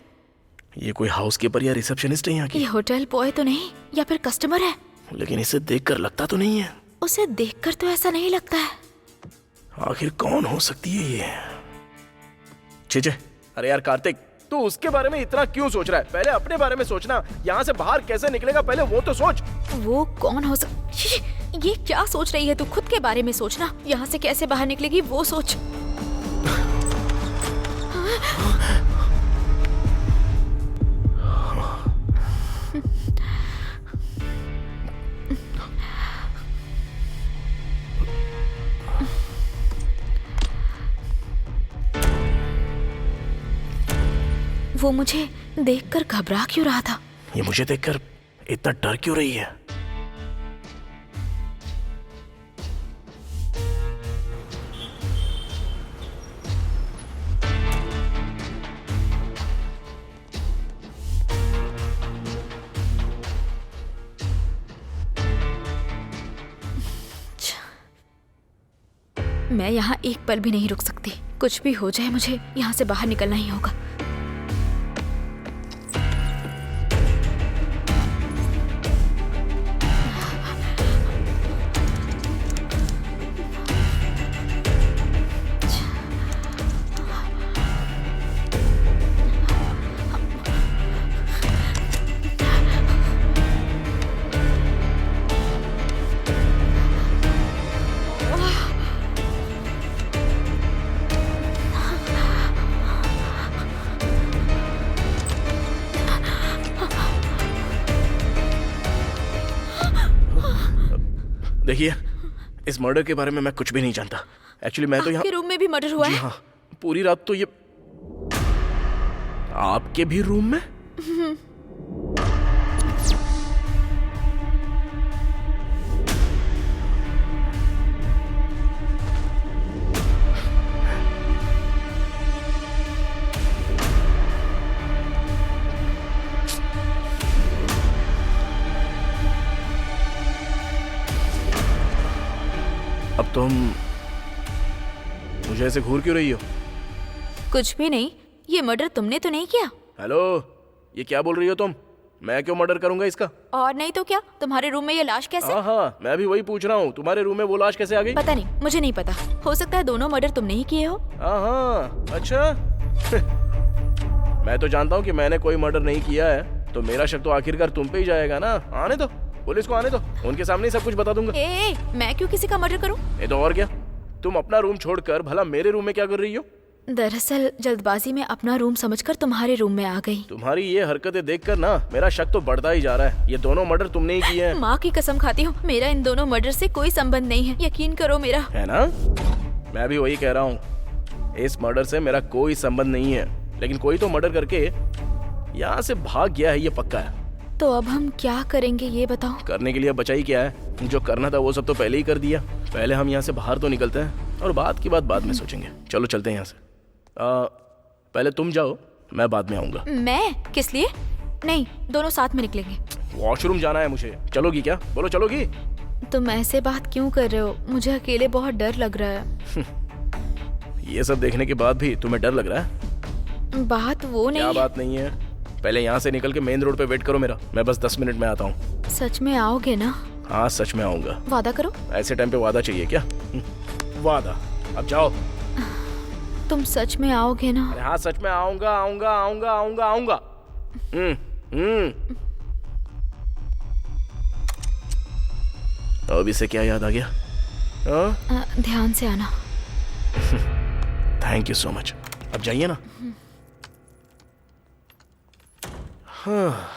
ये कोई हाउसकीपर या रिसेप्शनिस्ट है यहाँ की? ये होटल बॉय तो नहीं, या फिर कस्टमर है? लेकिन इसे देखकर लगता तो नहीं है। उसे देखकर तो ऐसा नहीं लगता है। आखिर कौन हो सकती है ये? छे, अरे यार कार्तिक, तू उसके बारे में इतना क्यों सोच रहा है? पहले अपने बारे में सोचना। यहाँ से बाहर कैसे निकलेगा पहले वो तो सोच। वो कौन हो ये क्या सोच रही है तू? खुद के बारे में सोचना। यहाँ से कैसे बाहर निकलेगी वो सोच। वो मुझे देखकर घबरा क्यों रहा था? ये मुझे देखकर इतना डर क्यों रही है? मैं यहाँ एक पल भी नहीं रुक सकती। कुछ भी हो जाए मुझे यहाँ से बाहर निकलना ही होगा। देखिए, इस मर्डर के बारे में मैं कुछ भी नहीं जानता। एक्चुअली मैं तो यहाँ। आपके रूम में भी मर्डर हुआ है? हाँ, पूरी रात तो ये आपके भी रूम में? अब तुम मुझे ऐसे घूर क्यों रही हो? कुछ भी नहीं। ये मर्डर तुमने तो नहीं किया? हेलो, ये क्या बोल रही हो तुम? मैं क्यों मर्डर करूंगा इसका? और नहीं तो क्या? तुम्हारे रूम में ये लाश कैसे? हाँ, मैं भी वही पूछ रहा हूँ। तुम्हारे रूम में वो लाश कैसे आ गई? पता नहीं, मुझे नहीं पता। हो सकता है दोनों मर्डर तुमने ही किए हो। हाँ, अच्छा। मैं तो जानता हूँ कि मैंने कोई मर्डर नहीं किया है, तो मेरा शक तो आखिरकार तुम पे ही जाएगा ना। आने दो, पुलिस को आने दो, उनके सामने ही सब कुछ बता दूंगा। मैं क्यों किसी का मर्डर करूं? ये तो और क्या, तुम अपना रूम छोड़कर भला मेरे रूम में क्या कर रही हो? दरअसल जल्दबाजी में अपना रूम समझकर तुम्हारे रूम में आ गई। तुम्हारी ये हरकतें देखकर ना मेरा शक तो बढ़ता ही जा रहा है। ये दोनों मर्डर तुमने ही किए हैं। माँ की कसम खाती हूँ, मेरा इन दोनों मर्डर से कोई संबंध नहीं है। यकीन करो मेरा। है ना? मैं भी वही कह रहा हूँ, इस मर्डर से मेरा कोई संबंध नहीं है। लेकिन कोई तो मर्डर करके यहाँ से भाग गया है, ये पक्का है। तो अब हम क्या करेंगे ये बताओ? करने के लिए बचा ही क्या है? जो करना था वो सब तो पहले ही कर दिया। पहले हम यहाँ से बाहर तो निकलते हैं और बात की बात बाद में सोचेंगे। चलो चलते हैं यहाँ से। पहले तुम जाओ, मैं बाद में आऊंगा। मैं? किस लिए? नहीं, दोनों साथ में निकलेंगे। वॉशरूम जाना है मुझे। चलोगी क्या? बोलो चलोगी? तुम ऐसे बात क्यों कर रहे हो? मुझे अकेले बहुत डर लग रहा है। ये सब देखने के बाद भी तुम्हें डर लग रहा है? बात वो नहीं क्या है। बात नहीं है? पहले यहाँ से निकल के मेन रोड पे वेट करो मेरा। मैं बस 10 मिनट में आता हूँ। सच में आओगे ना? हाँ सच में आऊंगा। वादा करो। ऐसे टाइम पे वादा चाहिए क्या? वादा। अब जाओ। तुम सच में आओगे ना? अरे हाँ सच में आऊंगा आऊंगा आऊंगा आऊंगा आऊंगा। अब इसे क्या याद आ गया? ध्यान से आना। Thank you so much. अब जाइए ना। हाँ।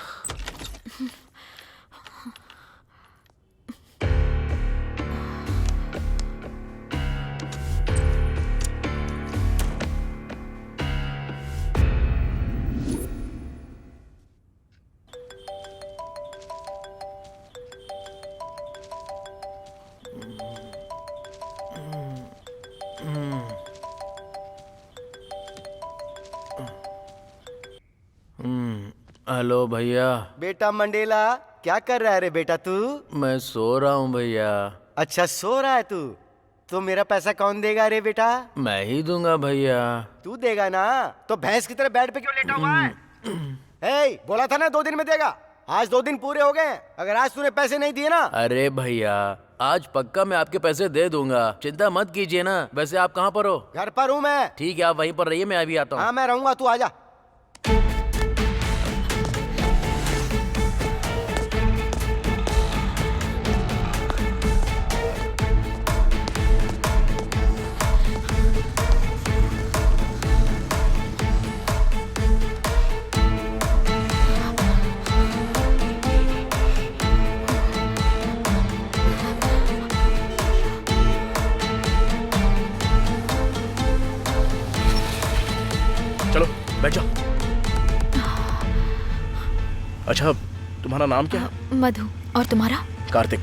हेलो भैया। बेटा मंडेला, क्या कर रहा है रे बेटा तू? मैं सो रहा हूँ भैया। अच्छा सो रहा है तू? तो मेरा पैसा कौन देगा रे बेटा? मैं ही दूंगा भैया। तू देगा ना? तो भैंस की तरह बेड पे क्यों लेटा हुआ है? ए, बोला था ना 2 दिन में देगा। आज 2 दिन पूरे हो गए। अगर आज तूने पैसे नहीं दिए ना। अरे भैया, आज पक्का मैं आपके पैसे दे दूंगा, चिंता मत कीजिए ना। वैसे आप कहाँ पर हो? घर पर हूँ मैं। ठीक है, आप वहीं पर रहिए, मैं अभी आता हूँ। हाँ मैं रहूंगा, तू आजा। चलो बैठ जाओ। अच्छा तुम्हारा नाम क्या है? मधु। और तुम्हारा? कार्तिक।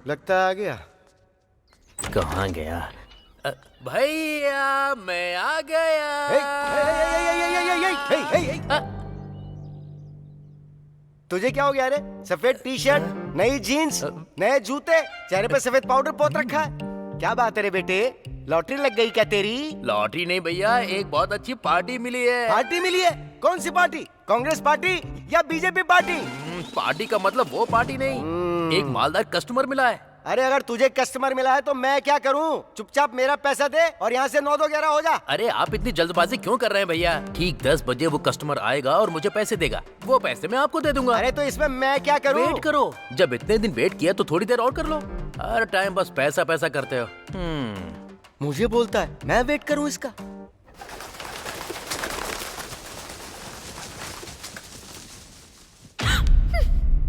लगता आ गया। कहाँ गया? भैया मैं आ गया। तुझे क्या हो गया रे? सफेद टी शर्ट, नई जीन्स, नए जूते, चेहरे पे सफेद पाउडर पोत रखा है। क्या बात है रे बेटे? लॉटरी लग गई क्या तेरी? लॉटरी नहीं भैया, एक बहुत अच्छी पार्टी मिली है। पार्टी मिली है? कौन सी पार्टी? कांग्रेस पार्टी या बीजेपी पार्टी? पार्टी का मतलब वो पार्टी नहीं, एक मालदार कस्टमर मिला है। अरे अगर तुझे कस्टमर मिला है तो मैं क्या करूं? चुपचाप मेरा पैसा दे और यहाँ से 9-2-11 हो जा। अरे आप इतनी जल्दबाजी क्यों कर रहे हैं भैया? ठीक 10 बजे वो कस्टमर आएगा और मुझे पैसे देगा। वो पैसे मैं आपको दे दूंगा। अरे तो इसमें मैं क्या करूं? वेट करो। जब इतने दिन वेट किया तो थोड़ी देर और कर लो। हर टाइम बस पैसा पैसा करते हो। मुझे बोलता है मैं वेट करूं इसका?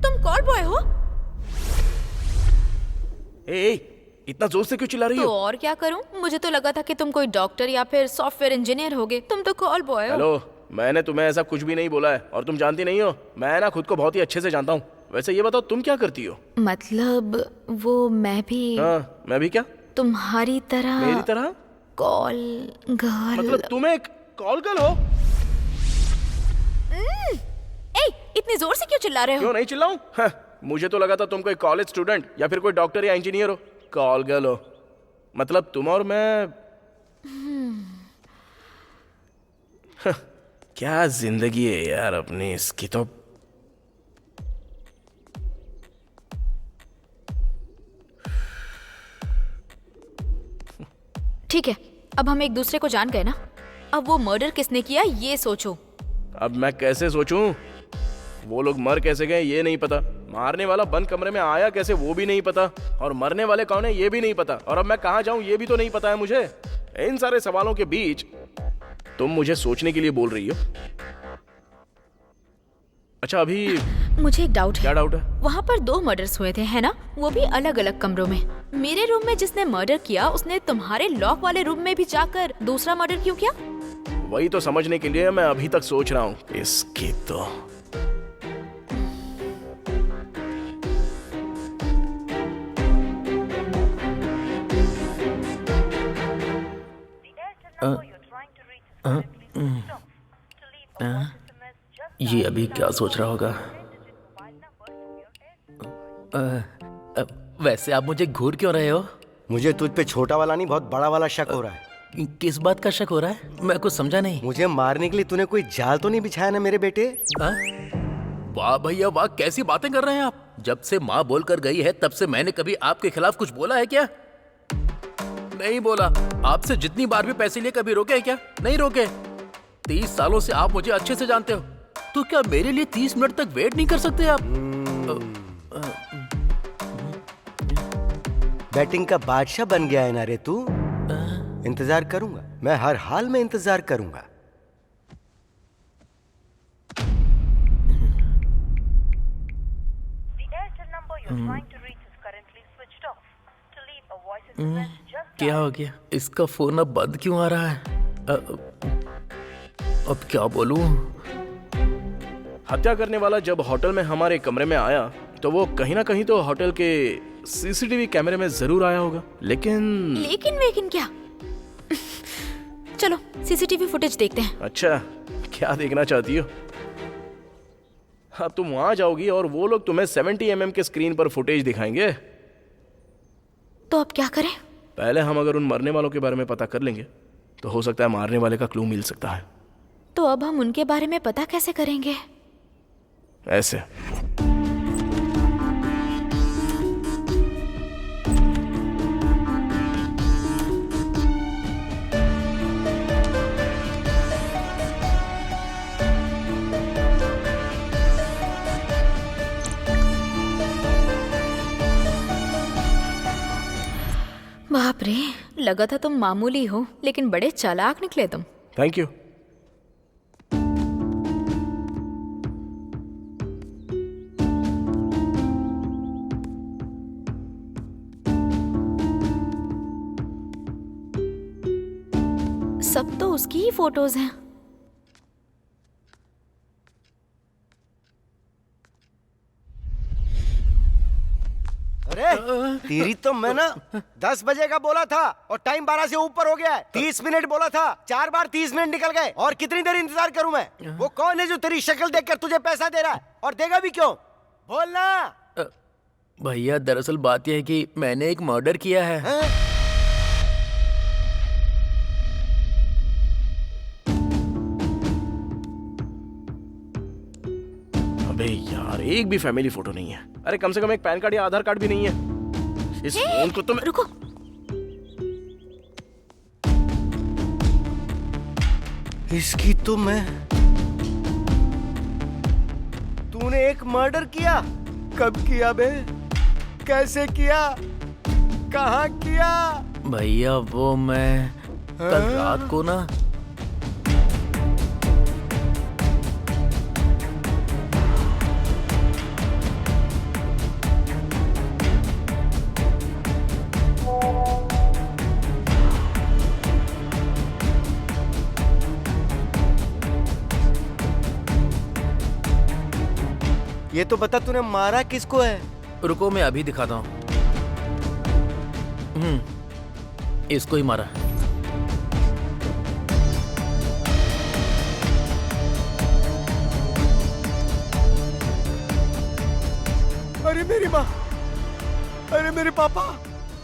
तुम कॉल बॉय हो? ए, इतना जोर से क्यों चिल्ला रही तो हो? और क्या करूं? मुझे तो लगा था कि तुम कोई डॉक्टर या फिर सॉफ्टवेयर इंजीनियर होगे। तुम तो कॉल बॉय हो। हेलो, मैंने तुम्हें ऐसा कुछ भी नहीं बोला है और तुम जानती नहीं हो। मैं ना खुद को बहुत ही अच्छे से जानता हूँ। वैसे ये बताओ तुम क्या करती हो? मतलब वो मैं भी। हाँ, मैं भी क्या? तुम्हारी तरह। मेरी तरह? Call girl. मतलब तुम एक कॉल गर्ल हो? इतनी जोर से क्यों चिल्ला रहे हो? क्यों नहीं चिल्लाऊं? हाँ, मुझे तो लगा था तुम कोई कॉलेज स्टूडेंट या फिर कोई डॉक्टर या इंजीनियर हो। कॉल गर्ल हो मतलब तुम और मैं। क्या जिंदगी है यार अपनी, इसकी तो। ठीक है, अब हम एक दूसरे को जान गए ना। अब वो मर्डर किसने किया ये सोचो। अब मैं कैसे सोचूं? वो लोग मर कैसे गए ये नहीं पता, मारने वाला बंद कमरे में आया कैसे वो भी नहीं पता, और मरने वाले कौन है ये भी नहीं पता, और अब मैं कहाँ जाऊं ये भी तो नहीं पता है मुझे। इन सारे सवालों के बीच तुम मुझे सोचने के लिए बोल रही हो। अच्छा अभी मुझे एक डाउट है। क्या डाउट है? वहाँ पर 2 मर्डर्स हुए थे है ना? वो भी अलग अलग कमरों में। मेरे रूम में जिसने मर्डर किया उसने तुम्हारे लॉक वाले रूम में भी जाकर दूसरा मर्डर क्यों किया? वही तो समझने के लिए मैं अभी तक सोच रहा हूँ। इसकी तो ये अभी क्या सोच रहा होगा? वैसे आप मुझे घूर क्यों रहे हो? मुझे तुझ पे छोटा वाला नहीं बहुत बड़ा वाला शक हो रहा है। किस बात का शक हो रहा है? मैं कुछ समझा नहीं। मुझे मारने के लिए तूने कोई जाल तो नहीं बिछाया ना मेरे बेटे? वाह भैया वाह, कैसी बातें कर रहे हैं आप? जब से माँ बोलकर गई है तब से मैंने कभी आपके खिलाफ कुछ बोला है क्या? नहीं बोला। आपसे जितनी बार भी पैसे लिए कभी रोके हैं क्या? नहीं रोके। 30 सालों से आप मुझे अच्छे से जानते हो, तो क्या मेरे लिए 30 मिनट तक वेट नहीं कर सकते आप? बैटिंग का बादशाह बन गया है ना रे तू? इंतजार करूंगा, मैं हर हाल में इंतजार करूंगा। क्या हो गया? इसका फोन अब बंद क्यों आ रहा है? अब क्या बोलूं? हत्या करने वाला जब होटल में हमारे कमरे में आया तो वो कहीं ना कहीं तो होटल के सीसीटीवी कैमरे में जरूर आया होगा, लेकिन क्या? चलो सीसीटीवी फुटेज देखते हैं। अच्छा, क्या देखना चाहती हो? हाँ, तुम वहां जाओगी और वो लोग तुम्हें 70 mm के स्क्रीन पर फुटेज दिखाएंगे। तो अब क्या करें? पहले हम अगर उन मरने वालों के बारे में पता कर लेंगे तो हो सकता है मारने वाले का क्लू मिल सकता है। तो अब हम उनके बारे में पता कैसे करेंगे? ऐसे बाप रे, लगा था तुम मामूली हो, लेकिन बड़े चालाक निकले तुम। Thank you. सब तो उसकी ही फोटोज हैं। अरे तेरी तो मैं ना 10 बजे का बोला था और टाइम 12 से ऊपर हो गया है। 30 मिनट बोला था, 4 बार 30 मिनट निकल गए। और कितनी देर इंतजार करूं मैं? वो कौन है जो तेरी शक्ल देखकर तुझे पैसा दे रहा है, और देगा भी क्यों? बोलना। भैया दरअसल बात यह है कि मैंने एक मर्डर किया है। अबे यार, एक भी फैमिली फोटो नहीं है। अरे कम से कम एक पैन कार्ड या आधार कार्ड भी नहीं है। इस फोन को तुम रुको। इसकी तो मैं। तूने एक मर्डर किया? कब किया बे? कैसे किया? कहाँ किया? भैया वो मैं कल रात को ना ये तो बता तूने मारा किसको है? रुको मैं अभी दिखाता हूँ। इसको ही मारा। अरे मेरी माँ, अरे मेरे पापा,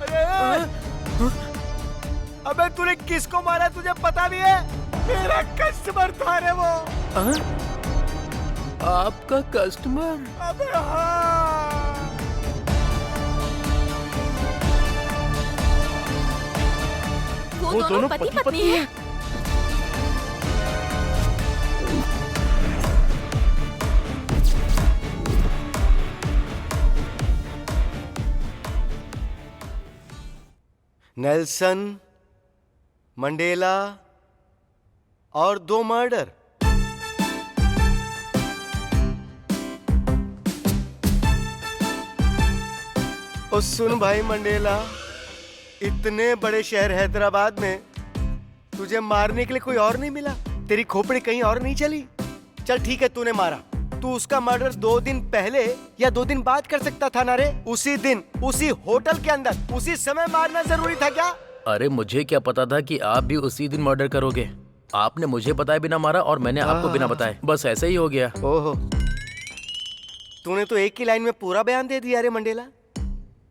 अरे अबे तूने किसको मारा तुझे पता नहीं है? मेरा कस्टमर था रे वो। आपका कस्टमर? अबे हाँ। वो दोनों पति पत्नी हैं। नेल्सन मंडेला और 2 मर्डर। और सुन भाई मंडेला, इतने बड़े शहर हैदराबाद में तुझे मारने के लिए कोई और नहीं मिला? तेरी खोपड़ी कहीं और नहीं चली? चल ठीक है, तूने मारा। तू उसका मर्डर 2 दिन पहले या 2 दिन बाद कर सकता था ना रे? उसी दिन, उसी होटल के अंदर, उसी समय मारना जरूरी था क्या? अरे मुझे क्या पता था कि आप भी उसी दिन मर्डर करोगे। आपने मुझे बताए बिना मारा और मैंने आपको बिना बताए, बस ऐसे ही हो गया। ओहो, तूने तो एक ही लाइन में पूरा बयान दे दिया रे मंडेला।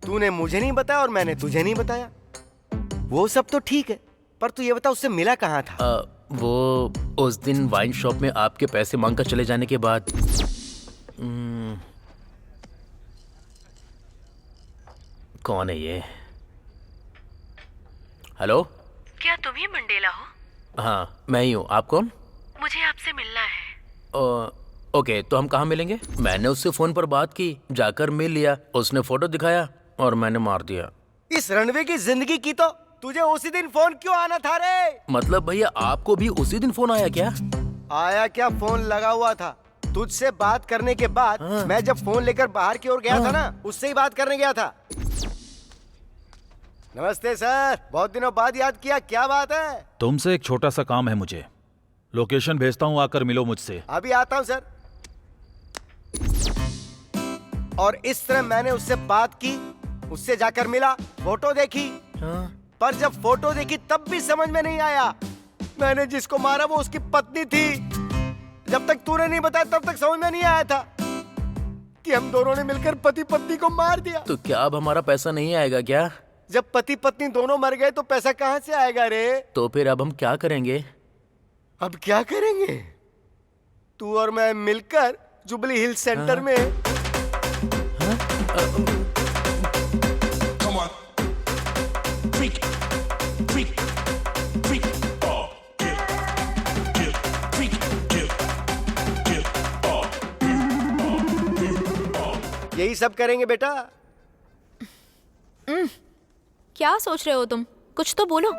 तूने मुझे नहीं बताया और मैंने तुझे नहीं बताया। वो सब तो ठीक है, पर तू ये बता उससे मिला कहाँ था? वो उस दिन वाइन शॉप में आपके पैसे मांगकर चले जाने के बाद। कौन है ये? हेलो, क्या तुम ही मंडेला हो? हाँ मैं ही हूँ। आप कौन? मुझे आपसे मिलना है। ओके, तो हम कहाँ मिलेंगे? मैंने उससे फोन पर बात की, जाकर मिल लिया, उसने फोटो दिखाया और मैंने मार दिया। इस रणवे की जिंदगी की तो तुझे उसी दिन फोन क्यों आना था रे? मतलब भैया आपको भी उसी दिन फोन आया क्या? आया क्या, फोन लगा हुआ था। तुझसे बात करने के बाद मैं जब फोन लेकर बाहर की ओर गया था ना, उससे ही बात करने गया था। नमस्ते सर, बहुत दिनों बाद याद किया, क्या बात है? तुमसे एक छोटा सा काम है मुझे। लोकेशन भेजता हूँ, आकर मिलो मुझसे। अभी आता हूँ सर। और इस तरह मैंने उससे बात की, उससे जाकर मिला, फोटो देखी। पर जब फोटो देखी तब भी समझ में नहीं आया मैंने जिसको मारा वो उसकी पत्नी थी। जब तक तूने नहीं बताया तब तक समझ में नहीं आया था कि हम दोनों ने मिलकर पति पत्नी को मार दिया। तो क्या अब हमारा पैसा नहीं आएगा क्या? जब पति पत्नी दोनों मर गए तो पैसा कहाँ से आएगा रे? तो फिर अब हम क्या करेंगे? अब क्या करेंगे? तू और मैं मिलकर जुबली हिल सेंटर में यही सब करेंगे बेटा। क्या सोच रहे हो तुम? कुछ तो बोलो।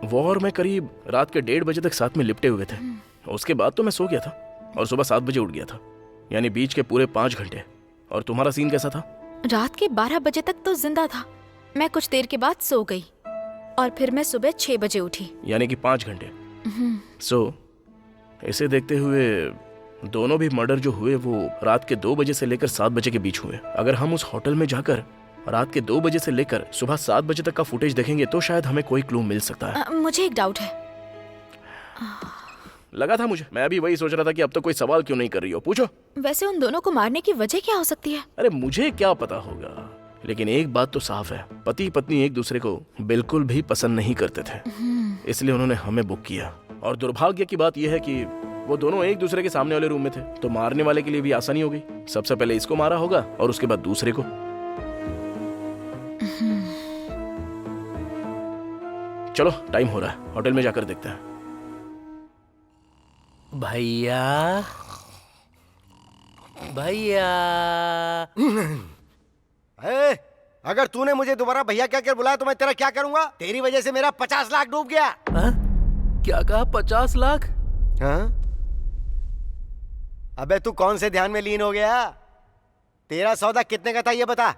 वो और मैं करीब रात के 1:30 बजे तक साथ में लिपटे हुए थे। उसके बाद तो मैं सो गया था और सुबह 7 बजे उठ गया था, यानी बीच के पूरे 5 घंटे। और तुम्हारा सीन कैसा था? रात के 12 बजे तक तो जिंदा था। मैं कुछ देर के बाद सो गई और फिर मैं सुबह 6 बजे उठी, यानी कि 5 घंटे। सो इसे देखते हुए दोनों भी मर्डर जो हुए वो रात के 2 बजे से लेकर 7 बजे के बीच हुए। अगर हम उस होटल में जाकर रात के 2 बजे से लेकर सुबह 7 बजे तक का फुटेज देखेंगे तो शायद हमें कोई क्लू मिल सकता है। मुझे एक डाउट है। लगा था मुझे, मैं भी वही सोच रहा था कि अब तो कोई सवाल क्यों नहीं कर रही हो, पूछो। वैसे उन दोनों को मारने की वजह क्या हो सकती है? अरे मुझे क्या पता होगा, लेकिन एक बात तो साफ है, पति पत्नी एक दूसरे को बिल्कुल भी पसंद नहीं करते थे, इसलिए उन्होंने हमें बुक किया। और दुर्भाग्य की बात यह है कि वो दोनों एक दूसरे के सामने वाले रूम में थे, तो मारने वाले के लिए भी आसानी हो गई। सबसे पहले इसको मारा होगा और उसके बाद दूसरे को। चलो टाइम हो रहा है, होटल में जाकर देखते हैं। भैया भैया अगर तूने मुझे दोबारा भैया क्या कर बुलाया तो मैं तेरा क्या करूंगा? तेरी वजह से मेरा 50 लाख डूब गया। क्या कहा? 50 लाख? हाँ? अबे तू कौन से ध्यान में लीन हो गया? तेरा सौदा कितने का था ये बता।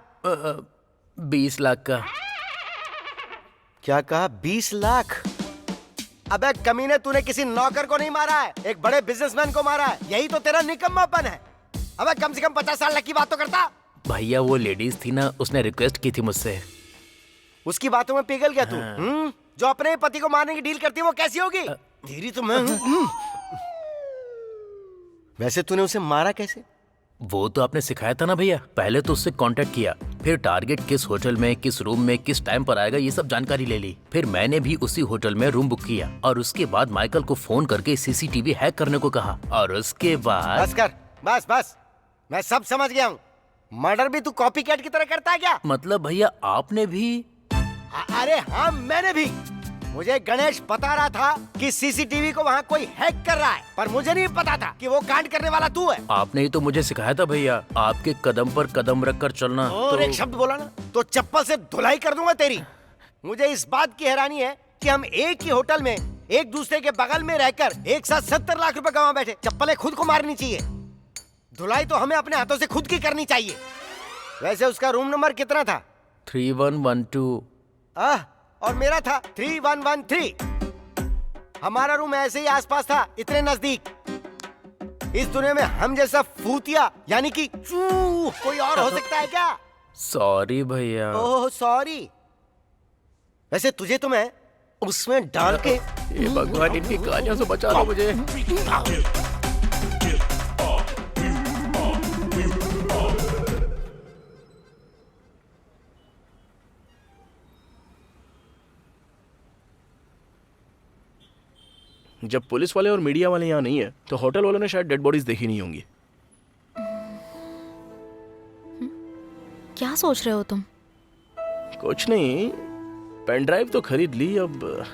20 लाख का। क्या कहा? 20 लाख? अबे कमीने, तूने किसी नौकर को नहीं मारा है, एक बड़े बिजनेसमैन को मारा है। यही तो तेरा निकम्मापन है। अबे कम से कम 50 लाख की बात तो करता। भैया वो लेडीज थी ना, उसने रिक्वेस्ट की थी मुझसे। उसकी बातों में पिघल गया तू? जो अपने पति को मारने की डील करती है वो कैसी होगी? तेरी तो मैं वैसे तूने उसे मारा कैसे? वो तो आपने सिखाया था ना भैया। पहले तो उससे कांटेक्ट किया, फिर टारगेट किस होटल में, किस रूम में, किस टाइम पर आएगा, ये सब जानकारी ले ली। फिर मैंने भी उसी होटल में रूम बुक किया और उसके बाद माइकल को फोन करके सीसीटीवी हैक करने को कहा। और उसके बाद बस कर, बस मैं सब समझ गया हूँ। मर्डर भी तू कॉपी कैट की तरह करता है क्या? मतलब भैया आपने भी? अरे हाँ, मैंने भी। मुझे गणेश बता रहा था कि सीसीटीवी को वहाँ कोई हैक कर रहा है, पर मुझे नहीं पता था कि वो कांड करने वाला तू है। आपने ही तो मुझे सिखाया था भैया, आपके कदम पर कदम रख कर चलना। और एक शब्द बोला ना तो चप्पल से धुलाई कर दूंगा तेरी। मुझे इस बात की हैरानी है कि हम एक ही होटल में एक दूसरे के बगल में रहकर एक साथ 70 लाख रुपए कमा बैठे। चप्पलें खुद को मारनी चाहिए, धुलाई तो हमें अपने हाथों से खुद की करनी चाहिए। वैसे उसका रूम नंबर कितना था? 3112। और मेरा था 3113। हमारा रूम ऐसे ही आसपास था, इतने नजदीक। इस दुनिया में हम जैसा फूतिया यानी कि कोई और हो सकता है क्या? सॉरी भैया। Oh sorry. वैसे तुझे तो मैं उसमें डाल के। ये भगवान इनकी कहानियों से बचा लो मुझे। जब पुलिस वाले और मीडिया वाले यहाँ नहीं है तो होटल वालों ने शायद डेड बॉडीज देखी नहीं होंगी। क्या सोच रहे हो तुम? कुछ नहीं, पेन ड्राइव तो खरीद ली, अब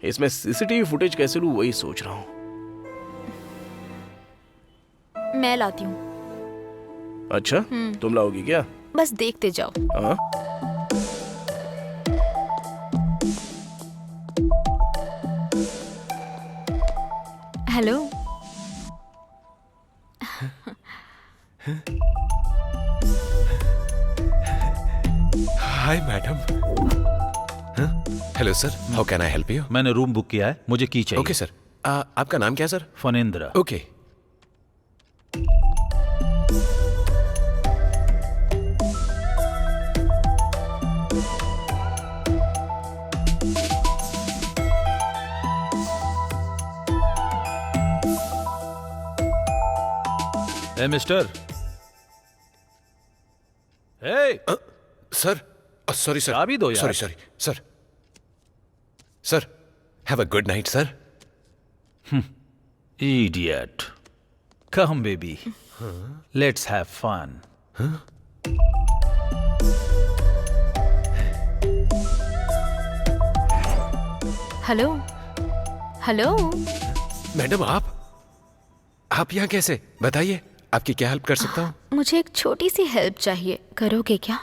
इसमें सीसीटीवी फुटेज कैसे लूं वही सोच रहा हूँ। मैं लाती हूँ। अच्छा, तुम लाओगी क्या? बस देखते जाओ। हाँ? Hello. Hi madam. Hello sir, how can I help you? मैंने रूम बुक किया है, मुझे की चाहिए। Okay sir. आपका नाम क्या है सर? फनेंद्र। ओके। ए मिस्टर। ए सर, सॉरी सर। चाबी दो यार। Sorry sorry sir. Sir, have a good night sir. Idiot. Come, baby. Let's have fun. Hello. Hello. Madam आप यहाँ कैसे? बताइए, आपकी क्या हेल्प कर सकता हूँ? मुझे एक छोटी सी हेल्प चाहिए, करोगे क्या?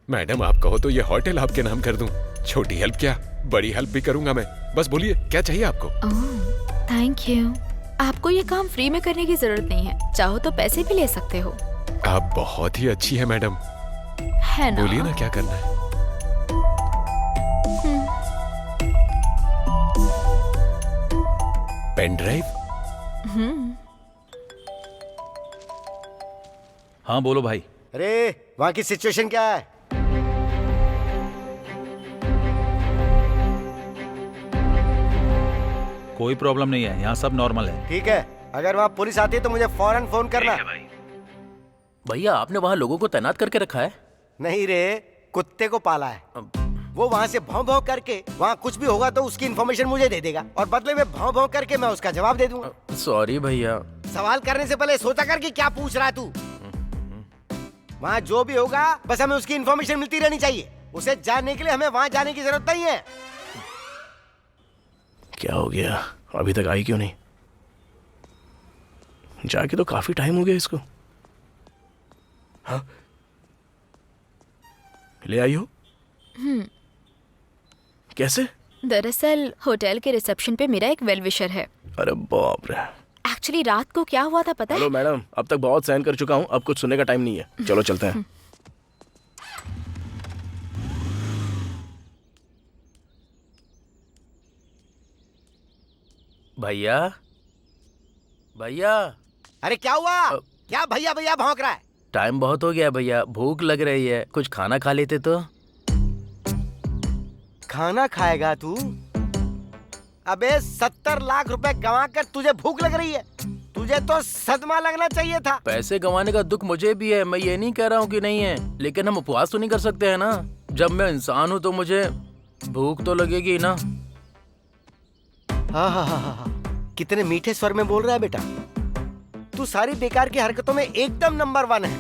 मैडम आप कहो तो ये होटल आपके नाम कर दूं। छोटी हेल्प क्या, बड़ी हेल्प भी करूंगा मैं। बस बोलिए क्या चाहिए आपको? ओह, थैंक यू। आपको ये काम फ्री में करने की जरूरत नहीं है, चाहो तो पैसे भी ले सकते हो। आप बहुत ही अच्छी है मैडम। है ना? बोलिए ना क्या करना है। Pen drive? हाँ बोलो भाई। अरे वहाँ की सिचुएशन क्या है? कोई प्रॉब्लम नहीं है, यहाँ सब नॉर्मल है। ठीक है, अगर वहाँ पुलिस आती है तो मुझे फौरन फोन करना। भैया आपने वहाँ लोगों को तैनात करके रखा है? नहीं रे, कुत्ते को पाला है। वो वहाँ से भौं भौं करके वहाँ कुछ भी होगा तो उसकी इन्फॉर्मेशन मुझे दे देगा और बदले में भौं भौं करके मैं उसका जवाब दे दूंगा। सॉरी भैया। सवाल करने से पहले सोचा कर कि क्या पूछ रहा तू। वहाँ जो भी होगा बस हमें उसकी इन्फॉर्मेशन मिलती रहनी चाहिए। उसे जानने के लिए हमें वहाँ जाने की जरूरत नहीं है। क्या हो गया, अभी तक आई क्यों नहीं? जाके तो काफी टाइम हो गया इसको। हाँ? ले आई हो? कैसे? दरअसल होटल के रिसेप्शन पे मेरा एक वेल विशर है। अरे बाप रे। एक्चुअली रात को क्या हुआ था पता है? हेलो मैडम, अब तक बहुत सहन कर चुका हूँ, अब कुछ सुनने का टाइम नहीं है। चलो चलते हैं। भैया भैया। अरे क्या हुआ? क्या भैया भैया भौंक रहा है? टाइम बहुत हो गया भैया, भूख लग रही है, कुछ खाना खा लेते तो। खाना खाएगा तू? अबे 70 लाख रुपए गंवा कर तुझे भूख लग रही है? तुझे तो सदमा लगना चाहिए था। पैसे गंवाने का दुख मुझे भी है, मैं ये नहीं कह रहा हूँ कि नहीं है, लेकिन हम उपवास तो नहीं कर सकते हैं ना। जब मैं इंसान हूँ तो मुझे भूख तो लगेगी ना। हाँ, कितने मीठे स्वर में बोल रहा है बेटा। तू सारी बेकार की हरकतों में एकदम नंबर 1 है।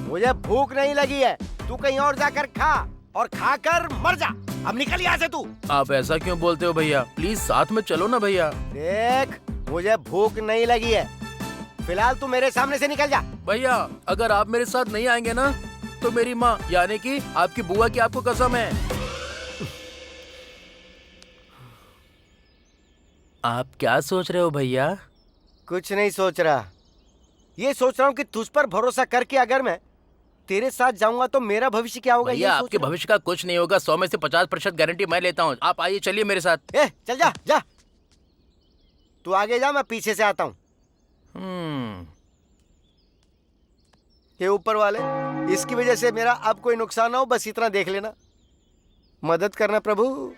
मुझे भूख नहीं लगी है, तू कहीं और जाकर खा और खाकर मर जा। अब निकल यहाँ से तू। आप ऐसा क्यों बोलते हो भैया, प्लीज साथ में चलो ना भैया। देख, मुझे भूख नहीं लगी है, फिलहाल तू मेरे सामने से निकल जा। भैया अगर आप मेरे साथ नहीं आएंगे ना तो मेरी माँ यानी कि आपकी बुआ की आपको कसम है। आप क्या सोच रहे हो भैया? कुछ नहीं सोच रहा, ये सोच रहा हूँ कि तुझ पर भरोसा करके अगर मैं तेरे साथ जाऊंगा तो मेरा भविष्य क्या होगा। भैया आपके भविष्य का कुछ नहीं होगा, 100 में से 50% गारंटी मैं लेता हूँ। आप आइए, चलिए मेरे साथ। चल जा जा, तू आगे जा, मैं पीछे से आता हूँ। ये ऊपर वाले, इसकी वजह से मेरा अब कोई नुकसान ना हो, बस इतना देख लेना। मदद करना प्रभु।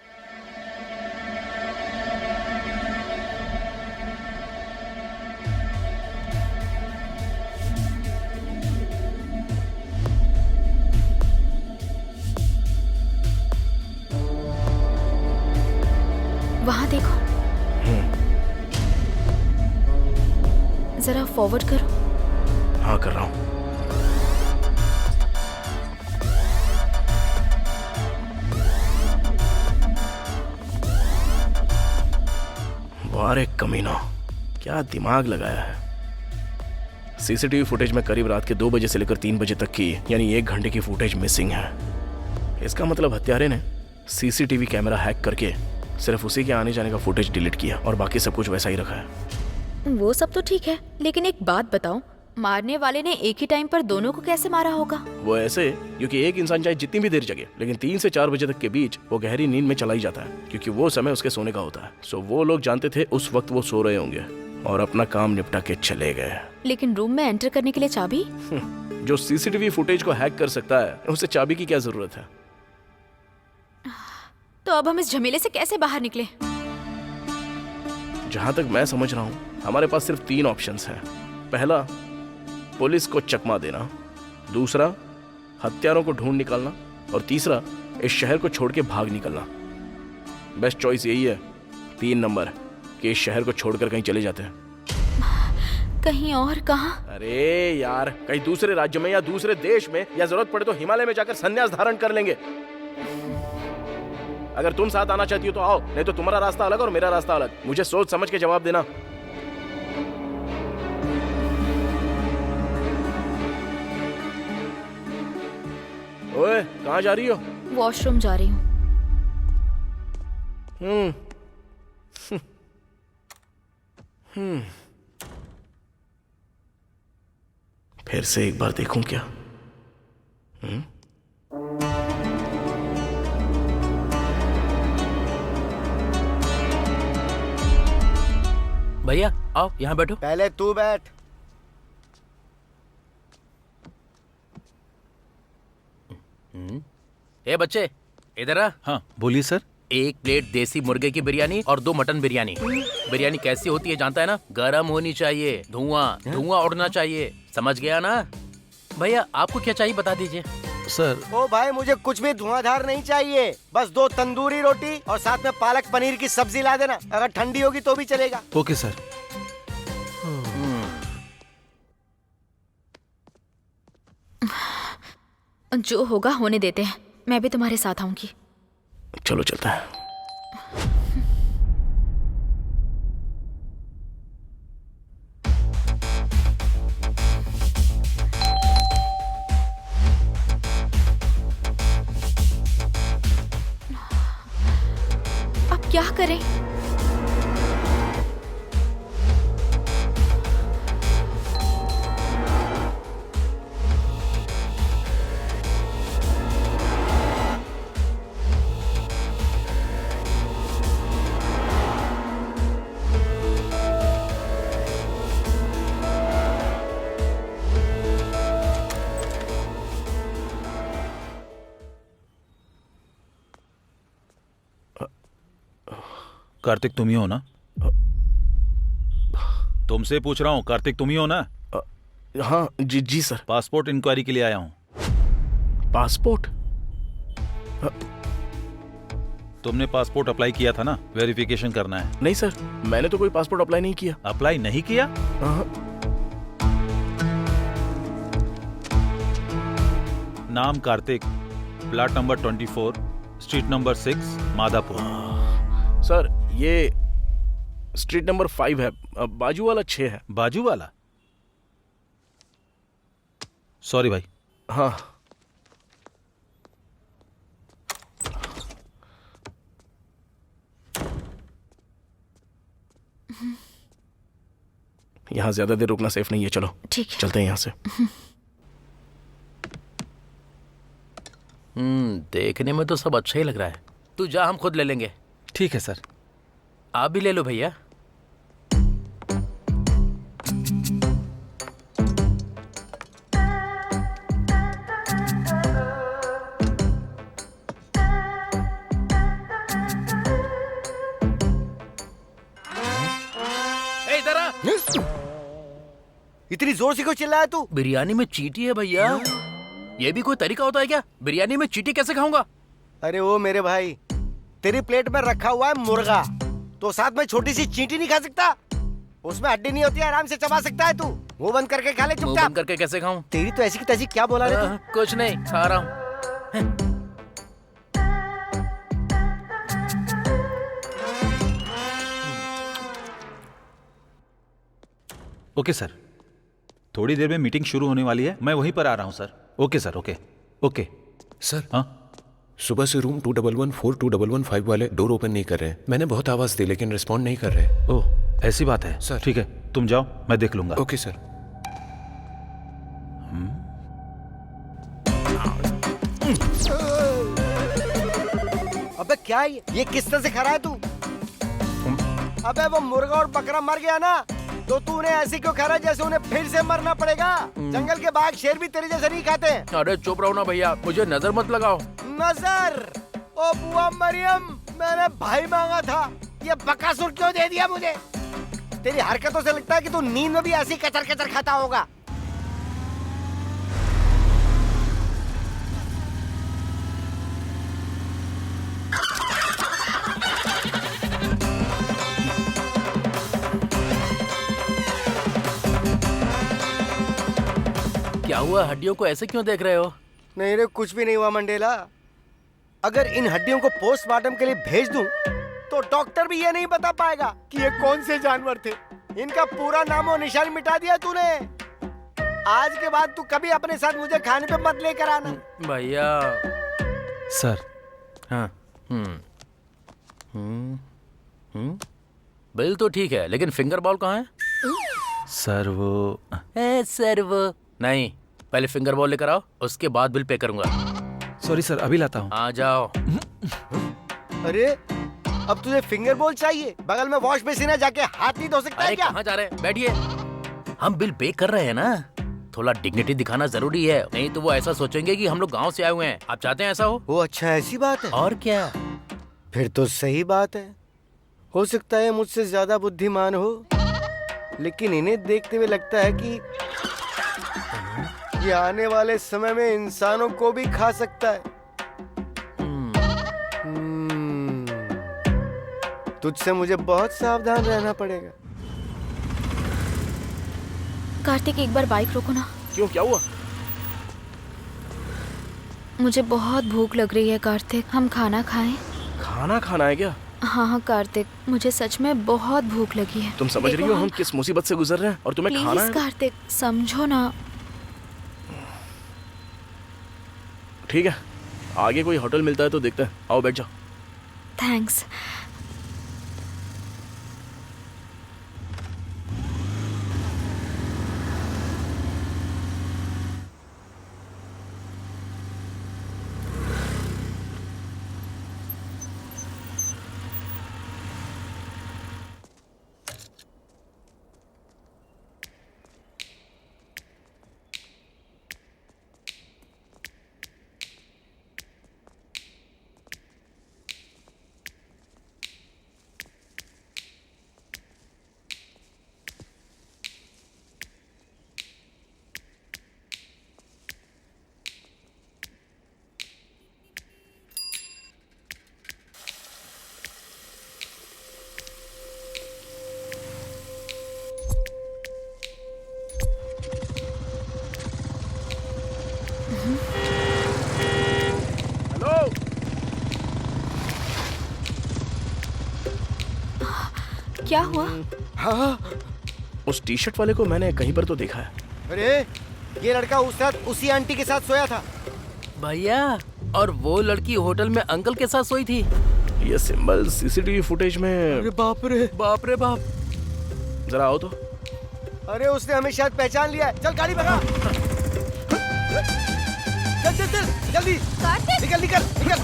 जरा फॉरवर्ड करो। हाँ कर रहा हूँ। वाह रे कमीना, क्या दिमाग लगाया है। सीसीटीवी फुटेज में करीब रात के 2 बजे से लेकर 3 बजे तक की यानी 1 घंटे की फुटेज मिसिंग है। इसका मतलब हत्यारे ने सीसीटीवी कैमरा हैक करके सिर्फ उसी के आने जाने का फुटेज डिलीट किया और बाकी सब कुछ वैसा ही रखा है। वो सब तो ठीक है, लेकिन एक बात बताओ, मारने वाले ने एक ही टाइम पर दोनों को कैसे मारा होगा? वो ऐसे क्योंकि एक इंसान चाहे जितनी भी देर जगे लेकिन 3 से 4 बजे तक के बीच वो गहरी नींद में चला ही जाता है, क्योंकि वो समय उसके सोने का होता है। सो वो लोग जानते थे उस वक्त वो सो रहे होंगे और अपना काम निपटा के चले गए। लेकिन रूम में एंटर करने के लिए चाबी? जो सीसीटीवी फुटेज को हैक कर सकता है उसे चाबी की क्या जरूरत है? तो अब हम इस झमेले से कैसे बाहर निकले? जहां तक मैं समझ रहा हूं हमारे पास सिर्फ 3 ऑप्शंस हैं। पहला, पुलिस को चकमा देना, दूसरा, हत्यारों को ढूंढ निकालना, और तीसरा, इस शहर को छोड़ के भाग निकलना। बेस्ट चॉइस यही है, 3 नंबर, कि इस शहर को छोड़कर कहीं चले जाते हैं। कहीं और? कहाँ? अरे यार, कहीं दूसरे राज्य में या दूसरे देश में, या जरूरत पड़े तो हिमालय में जाकर संन्यास धारण कर लेंगे। अगर तुम साथ आना चाहती हो तो आओ, नहीं तो तुम्हारा रास्ता अलग और मेरा रास्ता अलग। मुझे सोच समझ के जवाब देना। ओए, कहाँ जा रही हो? वॉशरूम जा रही हूँ। फिर से एक बार देखूं क्या? भैया आओ यहाँ बैठो। पहले तू बैठ। ए बच्चे, इधर आ। हाँ बोलिए सर। 1 प्लेट देसी मुर्गे की बिरयानी और 2 मटन बिरयानी। बिरयानी कैसी होती है जानता है ना? गरम होनी चाहिए, धुआं उड़ना चाहिए, समझ गया ना? भैया आपको क्या चाहिए बता दीजिए। सर ओ भाई, मुझे कुछ भी धुआंधार नहीं चाहिए, बस 2 तंदूरी रोटी और साथ में पालक पनीर की सब्जी ला देना। अगर ठंडी होगी तो भी चलेगा। Okay sir. जो होगा होने देते हैं, मैं भी तुम्हारे साथ आऊंगी। चलो चलता है। अब क्या करें? कार्तिक तुम ही हो ना? तुमसे पूछ रहा हूँ, कार्तिक तुम ही हो ना? हाँ जी सर। पासपोर्ट इंक्वायरी के लिए आया हूँ। पासपोर्ट? तुमने पासपोर्ट अप्लाई किया था ना, वेरिफिकेशन करना है। नहीं सर, मैंने तो कोई पासपोर्ट अप्लाई नहीं किया। अप्लाई नहीं किया? नाम Kartik, plot number 24, street number 6, Madhapur. Sir ये स्ट्रीट नंबर 5 है, बाजू वाला 6 है। बाजू वाला? सॉरी भाई। हाँ यहाँ ज्यादा देर रुकना सेफ नहीं है। चलो ठीक है, चलते हैं यहाँ से। देखने में तो सब अच्छा ही लग रहा है। तू जा, हम खुद ले लेंगे। ठीक है सर। आप भी ले लो भैया। इधर आ। इतनी जोर से क्यों चिल्लाया तू? बिरयानी में चींटी है भैया। ये भी कोई तरीका होता है क्या? बिरयानी में चींटी कैसे खाऊंगा? अरे ओ मेरे भाई, तेरी प्लेट में रखा हुआ है मुर्गा, तो साथ में छोटी सी चींटी नहीं खा सकता? उसमें हड्डी नहीं होती, आराम से चबा सकता है तू। मुंह बंद करके खा ले मुंह चुपचाप। बंद करके कैसे खाऊं? तेरी तो ऐसी की तैसी, क्या बोला रे तू? कुछ नहीं, खा रहा हूं। ओके सर, थोड़ी देर में मीटिंग शुरू होने वाली है, मैं वहीं पर आ रहा हूँ sir. Okay sir, okay okay. Sir, हाँ सुबह से रूम 2114 2115 वाले डोर ओपन नहीं कर रहे हैं। मैंने बहुत आवाज दी लेकिन रिस्पॉन्ड नहीं कर रहे। ओह, ऐसी बात है सर। ठीक है, तुम जाओ, मैं देख लूंगा। Okay sir. अबे क्या ये किस तरह से खा रहा है तू? अबे वो मुर्गा और बकरा मर गया ना, तो तू उन्हें ऐसे क्यों खा रहा है जैसे उन्हें फिर से मरना पड़ेगा? जंगल के बाघ शेर भी तेरे जैसे नहीं खाते हैं। अरे चुप रहो ना भैया, मुझे नजर मत लगाओ। नजर? ओ बुआ मरियम, मैंने भाई मांगा था, ये बकासुर क्यों दे दिया मुझे? तेरी हरकतों से लगता है कि तू नींद में भी ऐसी कचर कचर खाता होगा। क्या हुआ, हड्डियों को ऐसे क्यों देख रहे हो? नहीं रे, कुछ भी नहीं हुआ मंडेला। अगर इन हड्डियों को पोस्टमार्टम के लिए भेज दूं, तो डॉक्टर भी ये नहीं बता पाएगा कि ये कौन से जानवर थे। इनका पूरा नाम और निशान मिटा दिया तूने। आज के बाद तू कभी अपने साथ मुझे खाने पे मत लेकर आना। भैया। सर। हाँ। बिल तो ठीक है, लेकिन फिंगर बॉल कहाँ है? सर वो सर वो नहीं, पहले फिंगर बॉल लेकर आओ, उसके बाद बिल पे करूंगा। सॉरी सर, अभी लाता हूँ। आ जाओ। अरे अब तुझे फिंगर बॉल चाहिए? बगल में वॉश बेसिन है, जाके हाथ नहीं धो सकता है क्या? कहाँ जा रहे हैं? बैठिए। हम बिल पे कर रहे हैं ना, थोड़ा डिग्निटी दिखाना जरूरी है, नहीं तो वो ऐसा सोचेंगे कि हम लोग गांव से आए हुए हैं। आप चाहते हैं ऐसा हो? वो अच्छा, ऐसी बात है? और क्या? फिर तो सही बात है। हो सकता है मुझसे ज्यादा बुद्धिमान हो, लेकिन इन्हें देखते हुए लगता है कि ये आने वाले समय में इंसानों को भी खा सकता है। तुझसे मुझे बहुत सावधान रहना पड़ेगा। कार्तिक, एक बार बाइक रोको ना। क्यों, क्या हुआ? मुझे बहुत भूख लग रही है कार्तिक, हम खाना खाएं? खाना खाना है क्या? हाँ कार्तिक, मुझे सच में बहुत भूख लगी है। तुम समझ रही हो हम किस मुसीबत से गुजर रहे हैं और तुम्हें खाना है? प्लीज कार्तिक, समझो ना। ठीक है, आगे कोई होटल मिलता है तो देखते हैं। आओ बैठ जाओ। थैंक्स। क्या हुआ? हाँ, उस टी शर्ट वाले को मैंने कहीं पर तो देखा है। अरे ये लड़का उस रात उसी आंटी के साथ सोया था। भैया, और वो लड़की होटल में अंकल के साथ सोई थी। ये सिंबल सीसीटीवी फुटेज में। अरे बाप रे, बाप रे बाप। जरा आओ तो। अरे उसने हमें शायद पहचान लिया है। चल गाड़ी भगा। चल चल चल जल्दी, निकल निकल निकल।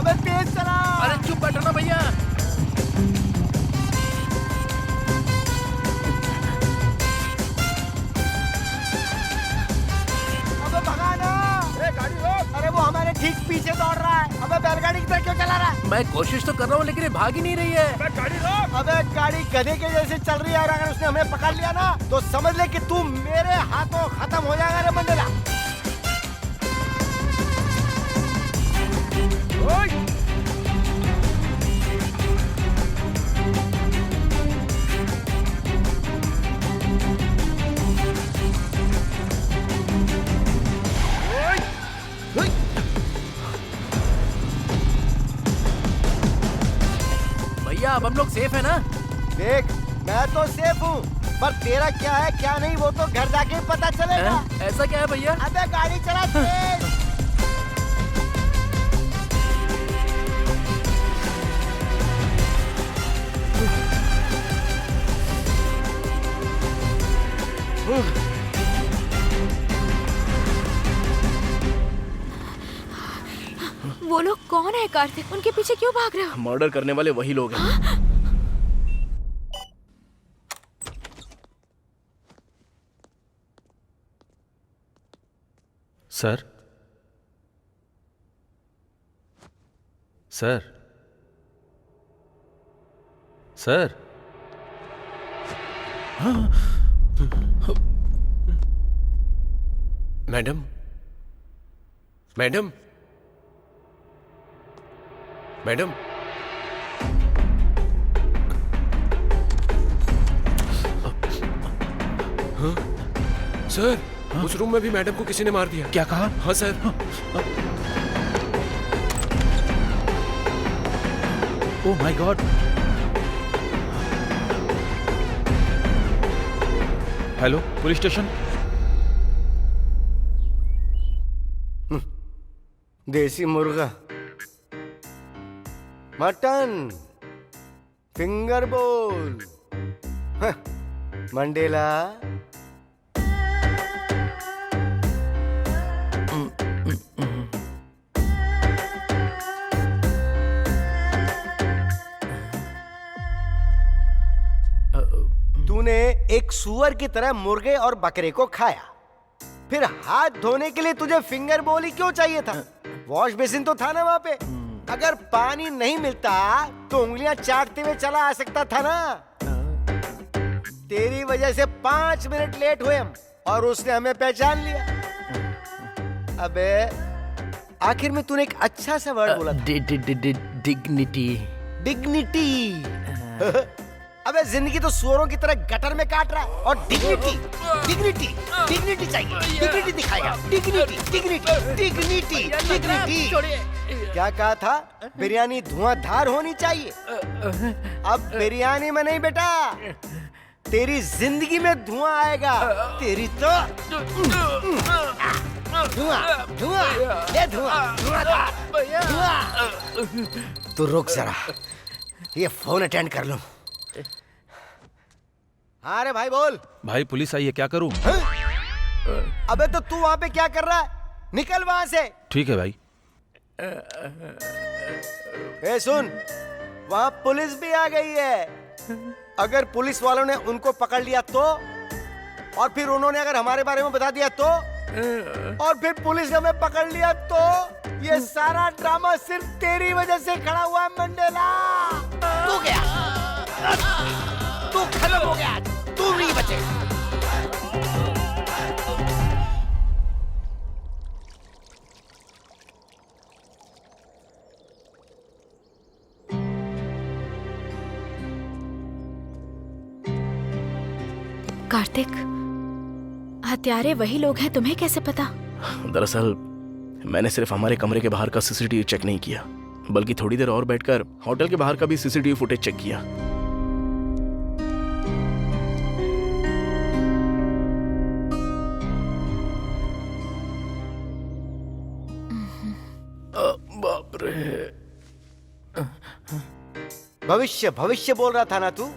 अबे तेज चला। अरे चुप बैठो ना भैया। अबे भगा ना। गाड़ी रोक। अरे वो हमारे ठीक पीछे दौड़ रहा है। अबे बैलगाड़ी की तरह क्यों चला रहा है? मैं कोशिश तो कर रहा हूँ लेकिन ये भाग ही नहीं रही है। गाड़ी रोक। अबे गाड़ी गधे के जैसे चल रही है और अगर उसने हमें पकड़ लिया ना तो समझ ले कि तू मेरे हाथों खत्म हो जाएगा रे मंडेला। अब हम लोग सेफ है ना? देख, मैं तो सेफ हूँ, पर तेरा क्या है क्या नहीं वो तो घर जाके ही पता चलेगा। ऐसा क्या है भैया? अबे गाड़ी चला तेज। वो लोग कौन है कार्तिक? उनके पीछे क्यों भाग रहे हो? मर्डर करने वाले वही लोग हैं। Sir, sir, sir, madam, madam, madam, हाँ? सर, उस रूम में भी मैडम को किसी ने मार दिया। क्या कहा? हाँ sir. Oh my God. Hello, police station. देसी मुर्गा, मटन, फिंगर बोल, मंडेला। तूने एक सुअर की तरह मुर्गे और बकरे को खाया, फिर हाथ धोने के लिए तुझे फिंगर बोल ही क्यों चाहिए था? वॉश बेसिन तो था ना वहां पे। अगर पानी नहीं मिलता तो उंगलियां चाटते हुए चला आ सकता था ना। तेरी वजह से 5 मिनट लेट हुए हम और उसने हमें पहचान लिया। अबे आखिर में तूने एक अच्छा सा वर्ड बोला था, डिग्निटी। डिग्निटी। अबे जिंदगी तो सुअरों की तरह गटर में काट रहा है और डिग्निटी, डिग्निटी, डिग्निटी चाहिए। डिग्निटी दिखाएगा। Dignity, dignity, dignity, dignity. क्या कहा था? बिरयानी धुआंधार होनी चाहिए। अब बिरयानी में नहीं बेटा, तेरी जिंदगी में धुआं आएगा। तेरी तो धुआं, धुआं, ये धुआं, धुआं। तू रुक जरा, ये फोन अटेंड कर लूं। हाँ रे भाई बोल। भाई पुलिस आई है, क्या करूं? अबे तो तू वहां पे क्या कर रहा है? निकल वहां से। ठीक है भाई। ए सुन, वहां पुलिस भी आ गई है। अगर पुलिस वालों ने उनको पकड़ लिया तो, और फिर उन्होंने अगर हमारे बारे में बता दिया तो, और फिर पुलिस ने हमें पकड़ लिया तो, ये सारा ड्रामा सिर्फ तेरी वजह से खड़ा हुआ है मंडेला। तू गया, तू खत्म हो गया, तू नहीं बचेगा। कार्तिक, हत्यारे वही लोग हैं, तुम्हें कैसे पता? दरअसल मैंने सिर्फ हमारे कमरे के बाहर का सीसीटीवी चेक नहीं किया, बल्कि थोड़ी देर और बैठकर होटल के बाहर का भी सीसीटीवी फुटेज चेक किया। बाप रे। भविष्य भविष्य बोल रहा था ना तू?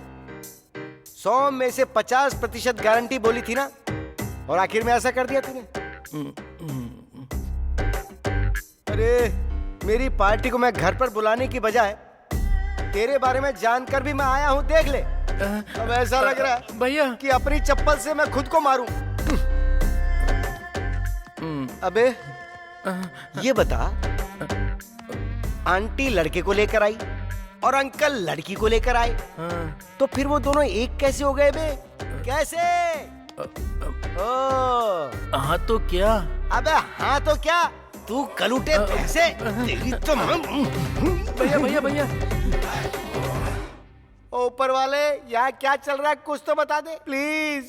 100 में से 50% गारंटी बोली थी ना, और आखिर में ऐसा कर दिया तूने। अरे मेरी पार्टी को मैं घर पर बुलाने की बजाय तेरे बारे में जानकर भी मैं आया हूं, देख ले। अब ऐसा लग रहा है भैया कि अपनी चप्पल से मैं खुद को मारूं। अबे ये बता, आंटी लड़के को लेकर आई और अंकल लड़की को लेकर आए, तो फिर वो दोनों एक कैसे हो गए बे? कैसे? हाँ तो क्या? अबे हाँ तो क्या, तू कलूटे पैसे, तेरी तो भैया भैया भैया, ऊपर वाले यहाँ क्या चल रहा है कुछ तो बता दे प्लीज।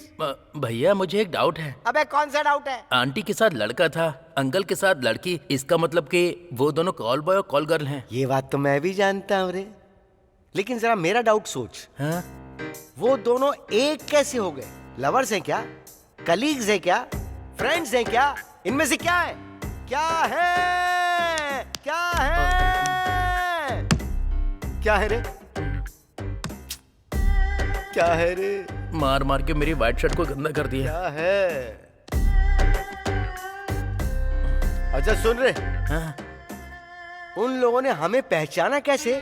भैया मुझे एक डाउट है। अबे कौन सा डाउट है? आंटी के साथ लड़का था, अंकल के साथ लड़की, इसका मतलब कि वो दोनों कॉल बॉय और कॉल गर्ल हैं। ये बात तो मैं भी जानता हूँ रे, लेकिन जरा मेरा डाउट सोच, हाँ? वो दोनों एक कैसे हो गए? लवर्स हैं क्या? कलीग्स हैं क्या? फ्रेंड्स हैं क्या? इनमें से क्या है? क्या है? क्या है? क्या है रे? क्या है रे? मार मार के मेरी व्हाइट शर्ट को गंदा कर दिया। क्या है? अच्छा सुन रे, हाँ? उन लोगों ने हमें पहचाना कैसे?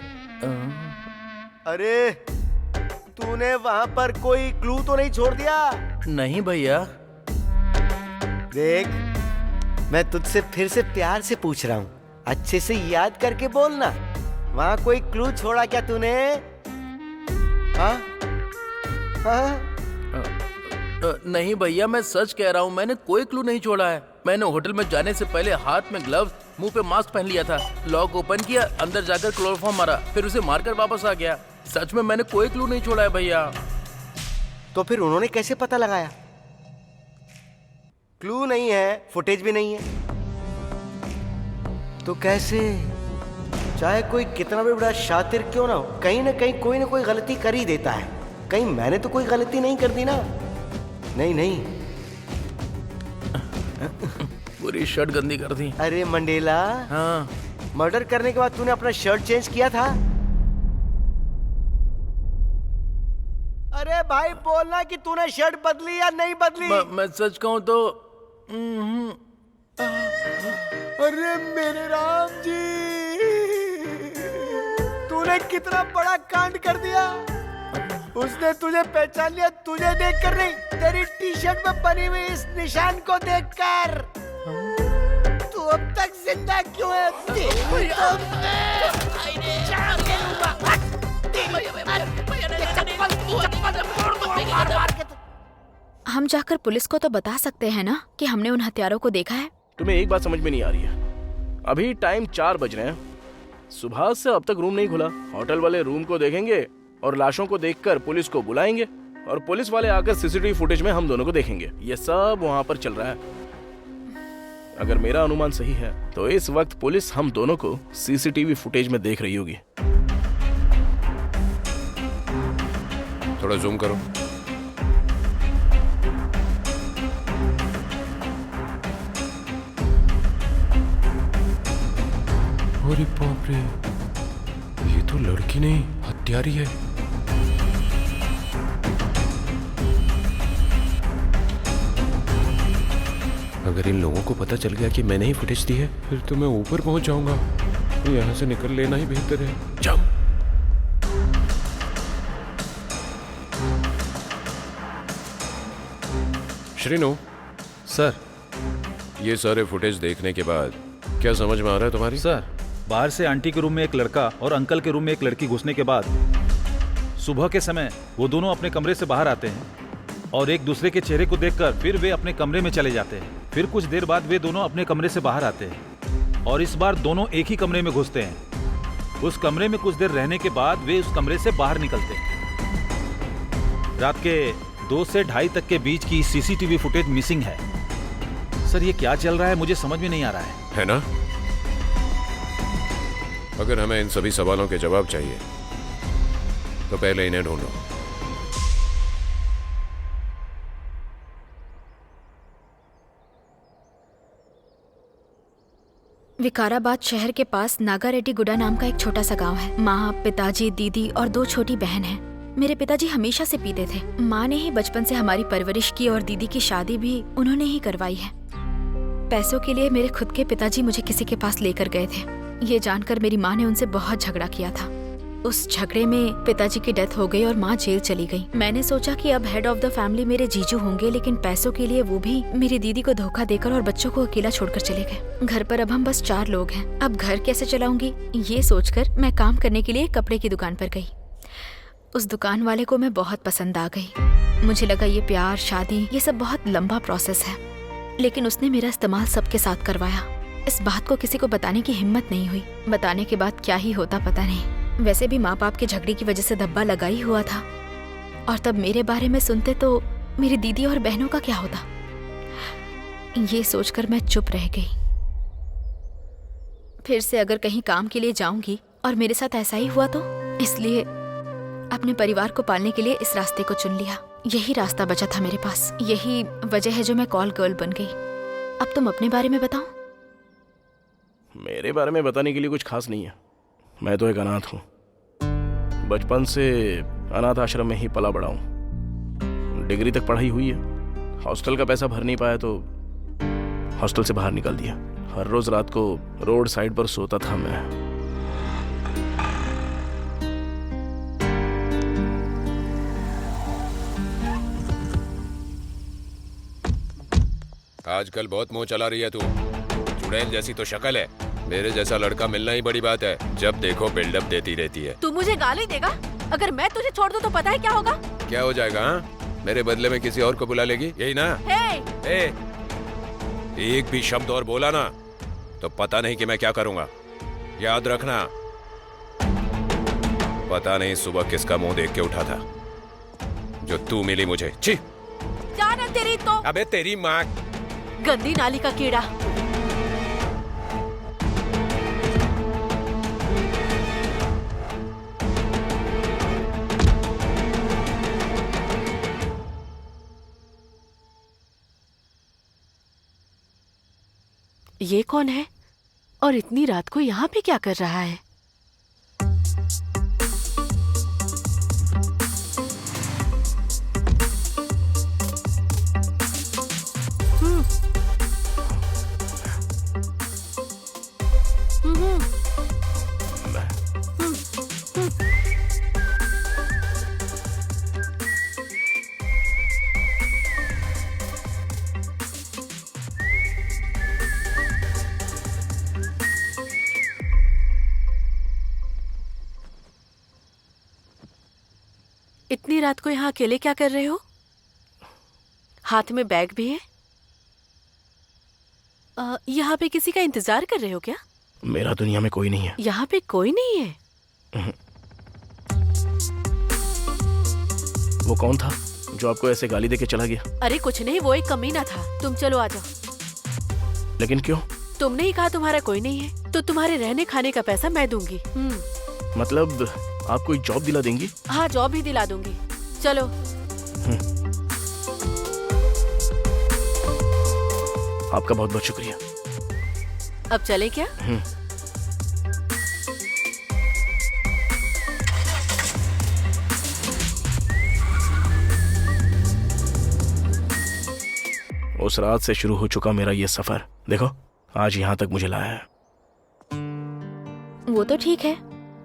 अरे तूने वहां पर कोई क्लू तो नहीं छोड़ दिया? नहीं भैया। देख, मैं तुझसे फिर से प्यार से पूछ रहा हूँ, अच्छे से याद करके बोलना। वहां कोई क्लू छोड़ा क्या तूने? हाँ? हाँ? नहीं भैया, मैं सच कह रहा हूँ, मैंने कोई क्लू नहीं छोड़ा है। मैंने होटल में जाने से पहले हाथ में ग्लव्स, मुंह पे मास्क पहन लिया था, लॉक ओपन किया, अंदर जाकर क्लोरोफॉर्म मारा, फिर उसे मारकर वापस आ गया। सच में मैंने कोई क्लू नहीं छोड़ा है भैया। तो फिर उन्होंने कैसे पता लगाया? क्लू नहीं है, फुटेज भी नहीं है, तो कैसे? चाहे कोई कितना भी बड़ा शातिर क्यों ना हो, कहीं ना कहीं कोई ना कोई गलती कर ही देता है। कहीं मैंने तो कोई गलती नहीं कर दी ना? नहीं नहीं। पूरी शर्ट गंदी कर दी। अरे मंडेला, हाँ? मर्डर करने के बाद तूने अपना शर्ट चेंज किया था? अरे भाई बोलना कि तूने शर्ट बदली या नहीं बदली। मैं सच कहूँ तो अरे मेरे राम जी, तूने कितना बड़ा कांड कर दिया। उसने तुझे पहचान लिया, तुझे देखकर नहीं, तेरी टी शर्ट में बनी हुई इस निशान को देखकर। तू अब तक जिंदा क्यों है? हम जाकर पुलिस को तो बता सकते हैं ना कि हमने उन हत्यारों को देखा है। तुम्हें एक बात समझ में नहीं आ रही है? अभी टाइम 4 बज रहे हैं, सुबह से अब तक रूम नहीं खुला। होटल वाले रूम को देखेंगे और लाशों को देखकर पुलिस को बुलाएंगे, और पुलिस वाले आकर सीसीटीवी फुटेज में हम दोनों को देखेंगे। ये सब वहाँ पर चल रहा है। अगर मेरा अनुमान सही है तो इस वक्त पुलिस हम दोनों को सीसीटीवी फुटेज में देख रही होगी। थोड़ा जूम करो। अरे बाप रे, ये तो लड़की नहीं, हत्यारी है। अगर इन लोगों को पता चल गया कि मैंने ही फुटेज दी है, फिर तो मैं ऊपर पहुंच जाऊंगा। यहाँ से निकल लेना ही बेहतर है। जाओ। श्रीनु सर। ये सारे फुटेज देखने के बाद क्या समझ में आ रहा है तुम्हारी? सर, बाहर से आंटी के रूम में एक लड़का और अंकल के रूम में एक लड़की घुसने के बाद सुबह के समय वो दोनों अपने कमरे से बाहर आते हैं और एक दूसरे के चेहरे को देखकर फिर वे अपने कमरे में चले जाते हैं। फिर कुछ देर बाद वे दोनों अपने कमरे से बाहर आते हैं और इस बार दोनों एक ही कमरे में घुसते हैं। उस कमरे में कुछ देर रहने के बाद वे उस कमरे से बाहर निकलते हैं। रात के 2 से 2:30 तक के बीच की सीसीटीवी फुटेज मिसिंग है। सर, ये क्या चल रहा है मुझे समझ में नहीं आ रहा है ना? अगर हमें इन सभी सवालों के जवाब चाहिए तो पहले इन्हें ढूंढो। विकाराबाद शहर के पास नागारेड्डी गुडा नाम का एक छोटा सा गांव है। माँ, पिताजी, दीदी और 2 छोटी बहन हैं। मेरे पिताजी हमेशा से पीते थे। माँ ने ही बचपन से हमारी परवरिश की और दीदी की शादी भी उन्होंने ही करवाई है। पैसों के लिए मेरे खुद के पिताजी मुझे किसी के पास लेकर गए थे। ये जानकर मेरी माँ ने उनसे बहुत झगड़ा किया था। उस झगड़े में पिताजी की डेथ हो गई और माँ जेल चली गई। मैंने सोचा कि अब हेड ऑफ द फैमिली मेरे जीजू होंगे, लेकिन पैसों के लिए वो भी मेरी दीदी को धोखा देकर और बच्चों को अकेला छोड़कर चले गए। घर पर अब हम बस 4 लोग हैं। अब घर कैसे चलाऊंगी ये सोचकर मैं काम करने के लिए कपड़े की दुकान पर गई। उस दुकान वाले को मैं बहुत पसंद आ गई। मुझे लगा ये प्यार, शादी, ये सब बहुत लंबा प्रोसेस है, लेकिन उसने मेरा इस्तेमाल सबके साथ करवाया। इस बात को किसी को बताने की हिम्मत नहीं हुई। बताने के बाद क्या ही होता पता नहीं। वैसे भी माँ बाप के झगड़े की वजह से धब्बा लगा ही हुआ था, और तब मेरे बारे में सुनते तो मेरी दीदी और बहनों का क्या होता। ये सोचकर मैं चुप रह गई। फिर से अगर कहीं काम के लिए जाऊंगी और मेरे साथ ऐसा ही हुआ तो, इसलिए अपने परिवार को पालने के लिए इस रास्ते को चुन लिया। यही रास्ता बचा था मेरे पास। यही वजह है जो मैं कॉल गर्ल बन गई। अब तुम अपने बारे में बताओ। मेरे बारे में बताने के लिए कुछ खास नहीं है। मैं तो एक अनाथ हूँ। बचपन से अनाथ आश्रम में ही पला बड़ा हूँ। डिग्री तक पढ़ाई हुई है। हॉस्टल का पैसा भर नहीं पाया तो हॉस्टल से बाहर निकाल दिया। हर रोज रात को रोड साइड पर सोता था मैं। आजकल बहुत मुंह चला रही है तू। चुड़ैल जैसी तो शक्ल है। मेरे जैसा लड़का मिलना ही बड़ी बात है। जब देखो बिल्डअप देती रहती है। तू मुझे गाली देगा? अगर मैं तुझे छोड़ दूं तो पता है क्या होगा? क्या हो जाएगा? हाँ, मेरे बदले में किसी और को बुला लेगी, यही ना? हे! एक भी शब्द और बोला ना तो पता नहीं कि मैं क्या करूंगा। याद रखना। पता नहीं सुबह किसका मुंह देख के उठा था जो तू मिली मुझे। छी! जाना तेरी तो। अबे तेरी माँ। गंदी नाली का कीड़ा। ये कौन है और इतनी रात को यहाँ पे क्या कर रहा है? इतनी रात को यहाँ अकेले क्या कर रहे हो? हाथ में बैग भी है। यहाँ पे किसी का इंतजार कर रहे हो क्या? मेरा दुनिया में कोई नहीं है। यहाँ पे कोई नहीं है? वो कौन था जो आपको ऐसे गाली देके चला गया? अरे कुछ नहीं, वो एक कमीना था। तुम चलो आ जाओ। लेकिन क्यों? तुमने ही कहा तुम्हारा कोई नहीं है तो तुम्हारे रहने खाने का पैसा मैं दूंगी। मतलब आप कोई जॉब दिला देंगी? हाँ, जॉब भी दिला दूंगी। चलो। आपका बहुत बहुत शुक्रिया। अब चले क्या? उस रात से शुरू हो चुका मेरा ये सफर देखो आज यहाँ तक मुझे लाया है। वो तो ठीक है,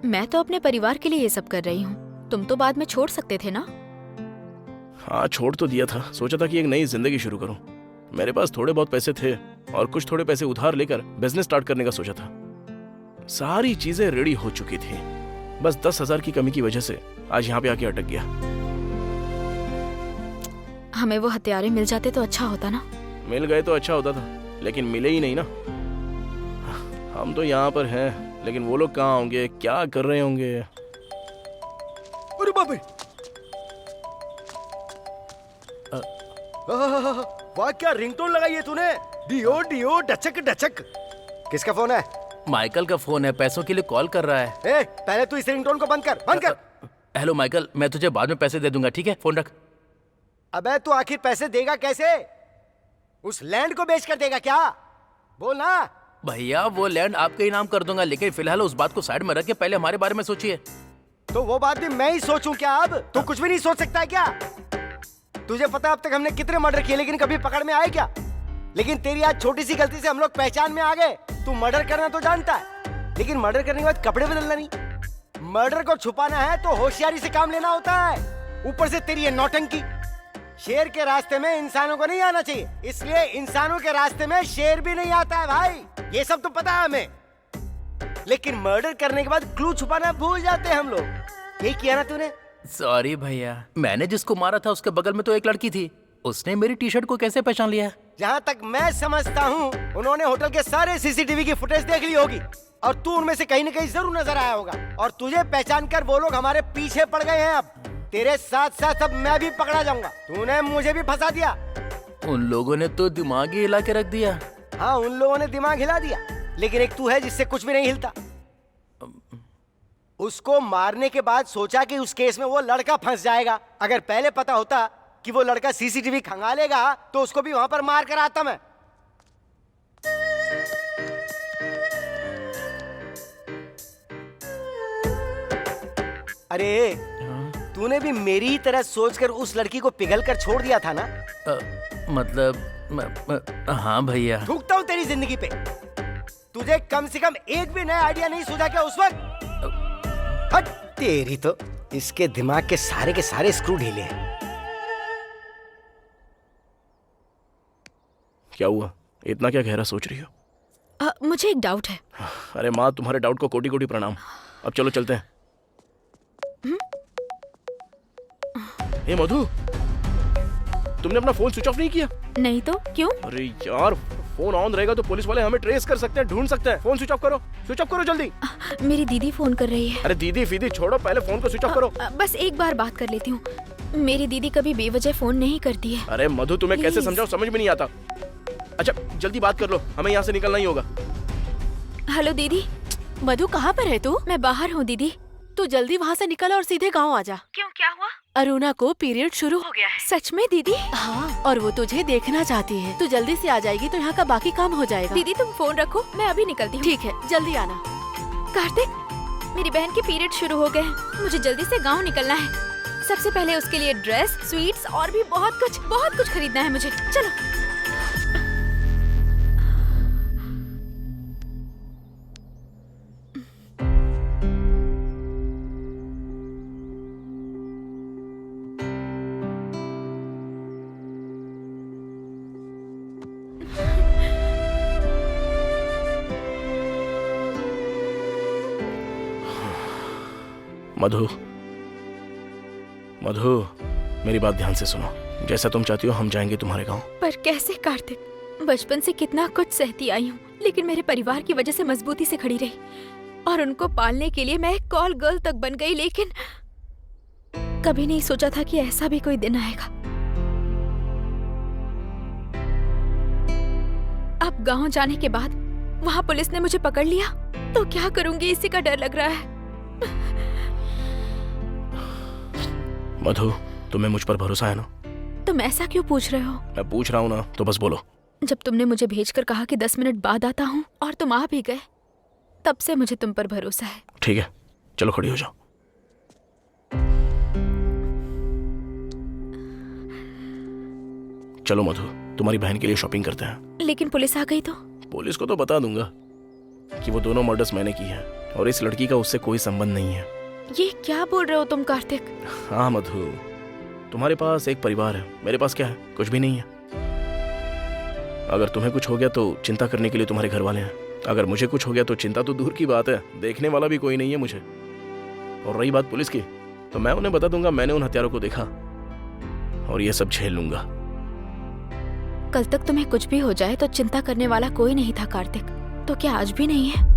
मैं तो अपने परिवार के लिए ये सब कर रही हूँ। तुम तो बाद में छोड़ सकते थे ना? हाँ, छोड़ तो दिया था। सोचा था कि एक नई जिंदगी शुरू करूं। मेरे पास थोड़े बहुत पैसे थे और कुछ थोड़े पैसे उधार लेकर बिजनेस स्टार्ट करने का सोचा था। सारी चीजें रेडी हो चुकी थी, बस 10,000 की कमी की वजह से आज यहाँ पे आके अटक गया। हमें वो हथियारे मिल जाते तो अच्छा होता ना। मिल गए तो अच्छा होता था, लेकिन मिले ही नहीं ना। हम तो यहाँ पर हैं, लेकिन वो लोग कहाँ होंगे, क्या कर रहे होंगे? अरे बाप रे! वाह, क्या रिंगटोन लगाई है तूने? डियो डियो डचक डचक। किसका फोन है? माइकल का फोन है, पैसों के लिए कॉल कर रहा है। ए, पहले तू इस रिंगटोन को बंद कर, बंद कर। हेलो माइकल, मैं तुझे बाद में पैसे दे दूंगा, ठीक है? फोन रख। अबे तू आखिर पैसे देगा कैसे? उस लैंड को बेच कर देगा क्या? बोल ना। भैया वो लैंड आपके ही नाम कर दूंगा, लेकिन फिलहाल उस बात को साइड में रख के पहले हमारे बारे में सोचिए। तो वो बात भी मैं ही सोचूं क्या? अब तू कुछ भी नहीं सोच सकता है क्या? तुझे पता है अब तक हमने कितने मर्डर किए, लेकिन कभी पकड़ में आए क्या? लेकिन तेरी आज छोटी सी गलती से हम लोग पहचान में आ गए। तू मर्डर करना तो जानता है, लेकिन मर्डर करने के बाद कपड़े बदलना नहीं। मर्डर को छुपाना है तो होशियारी से काम लेना होता है। ऊपर से तेरी ये नौटंकी। शेर के रास्ते में इंसानों को नहीं आना चाहिए, इसलिए इंसानों के रास्ते में शेर भी नहीं आता है भाई। ये सब तो पता है हमें, लेकिन मर्डर करने के बाद क्लू छुपाना भूल जाते हैं हम लोग। यही किया ना तूने? सॉरी भैया, मैंने जिसको मारा था उसके बगल में तो एक लड़की थी, उसने मेरी टी शर्ट को कैसे पहचान लिया? जहाँ तक मैं समझता हूँ उन्होंने होटल के सारे सीसीटीवी की फुटेज देख ली होगी और तू उनमें से कहीं न कहीं जरूर नजर आया होगा, और तुझे पहचान कर वो लोग हमारे पीछे पड़ गए हैं। अब तेरे साथ साथ अब मैं भी पकड़ा जाऊंगा। तूने मुझे भी फंसा दिया। उन लोगों ने तो दिमाग ही हिला के रख दिया। हाँ, उन लोगों ने दिमाग हिला दिया, लेकिन एक तू है जिससे कुछ भी नहीं हिलता। उसको मारने के बाद सोचा कि उस केस में वो लड़का फंस जाएगा। अगर पहले पता होता कि वो लड़का सीसीटीवी खंगालेगा तो उसको भी वहां पर मार कर आता मैं। अरे तूने भी मेरी ही तरह सोचकर उस लड़की को पिघल कर छोड़ दिया था ना? हाँ भैया। थूकता हूँ तेरी जिंदगी पे। तुझे कम से कम एक भी नया आइडिया नहीं सूझा क्या उस वक्त? हट तेरी तो, इसके दिमाग के सारे स्क्रू ढीले हैं। क्या हुआ? इतना क्या गहरा सोच रही हो? मुझे एक डाउट है। अरे माँ, तुम्हारे डाउट को कोटि कोटि प्रणाम। अब चलो चलते हैं। ए मधु, तुमने अपना फोन स्विच ऑफ नहीं किया? नहीं तो क्यों? अरे यार, फोन ऑन रहेगा तो पुलिस वाले हमें ट्रेस कर सकते हैं, ढूंढ सकते हैं। फोन स्विच ऑफ करो जल्दी। मेरी दीदी फोन कर रही है। अरे दीदी फीदी छोड़ो, पहले फोन को स्विच ऑफ करो। बस एक बार बात कर लेती हूँ। मेरी दीदी कभी बेवजह फोन नहीं करती है। अरे मधु, तुम्हें कैसे Please. समझाऊं, समझ में नहीं आता। अच्छा जल्दी बात कर लो, हमें यहाँ से निकलना ही होगा। हेलो दीदी। मधु कहाँ पर है तू? मैं बाहर हूँ दीदी। तू जल्दी वहाँ से निकल और सीधे गाँव आ जा। क्यों, क्या हुआ? अरुणा को पीरियड शुरू हो गया है। सच में दीदी? हाँ, और वो तुझे देखना चाहती है। तू जल्दी से आ जाएगी तो यहाँ का बाकी काम हो जाएगा। दीदी तुम फोन रखो, मैं अभी निकलती हूँ। ठीक है, जल्दी आना। कार्तिक, मेरी बहन के पीरियड शुरू हो गए हैं। मुझे जल्दी से गांव निकलना है। सबसे पहले उसके लिए ड्रेस, स्वीट्स और भी बहुत कुछ खरीदना है मुझे। चलो। मधु, मेरी बात ध्यान से सुनो। जैसा तुम चाहती हो हम जाएंगे तुम्हारे गांव। पर कैसे कार्तिक? बचपन से कितना कुछ सहती आई हूँ, लेकिन मेरे परिवार की वजह से मजबूती से खड़ी रही और उनको पालने के लिए मैं एक कॉल गर्ल तक बन गई। लेकिन कभी नहीं सोचा था कि ऐसा भी कोई दिन आएगा। अब गांव जाने के बाद वहाँ पुलिस ने मुझे पकड़ लिया तो क्या करूंगी, इसी का डर लग रहा है। मधु, तुम्हें मुझ पर भरोसा है ना? तुम ऐसा क्यों पूछ रहे हो? मैं पूछ रहा हूँ ना, तो बस बोलो। जब तुमने मुझे भेजकर कहा कि 10 मिनट बाद आता हूँ और तुम आ भी गए, तब से मुझे तुम पर भरोसा है। ठीक है, चलो खड़ी हो जाओ। चलो मधु, तुम्हारी बहन के लिए शॉपिंग करते हैं। लेकिन पुलिस आ गई तो? पुलिस को तो बता दूंगा कि वो दोनों मर्डर्स मैंने की है और इस लड़की का उससे कोई संबंध नहीं है। ये क्या बोल रहे हो तुम कार्तिक? हाँ मधु, तुम्हारे पास एक परिवार है, मेरे पास क्या है? कुछ भी नहीं है। अगर तुम्हें कुछ हो गया तो चिंता करने के लिए तुम्हारे घर वाले हैं। अगर मुझे कुछ हो गया तो चिंता तो दूर की बात है, देखने वाला भी कोई नहीं है मुझे। और रही बात पुलिस की, तो मैं उन्हें बता दूंगा मैंने उन हत्यारों को देखा और ये सब झेल लूंगा। कल तक तुम्हें कुछ भी हो जाए तो चिंता करने वाला कोई नहीं था कार्तिक, तो क्या आज भी नहीं है?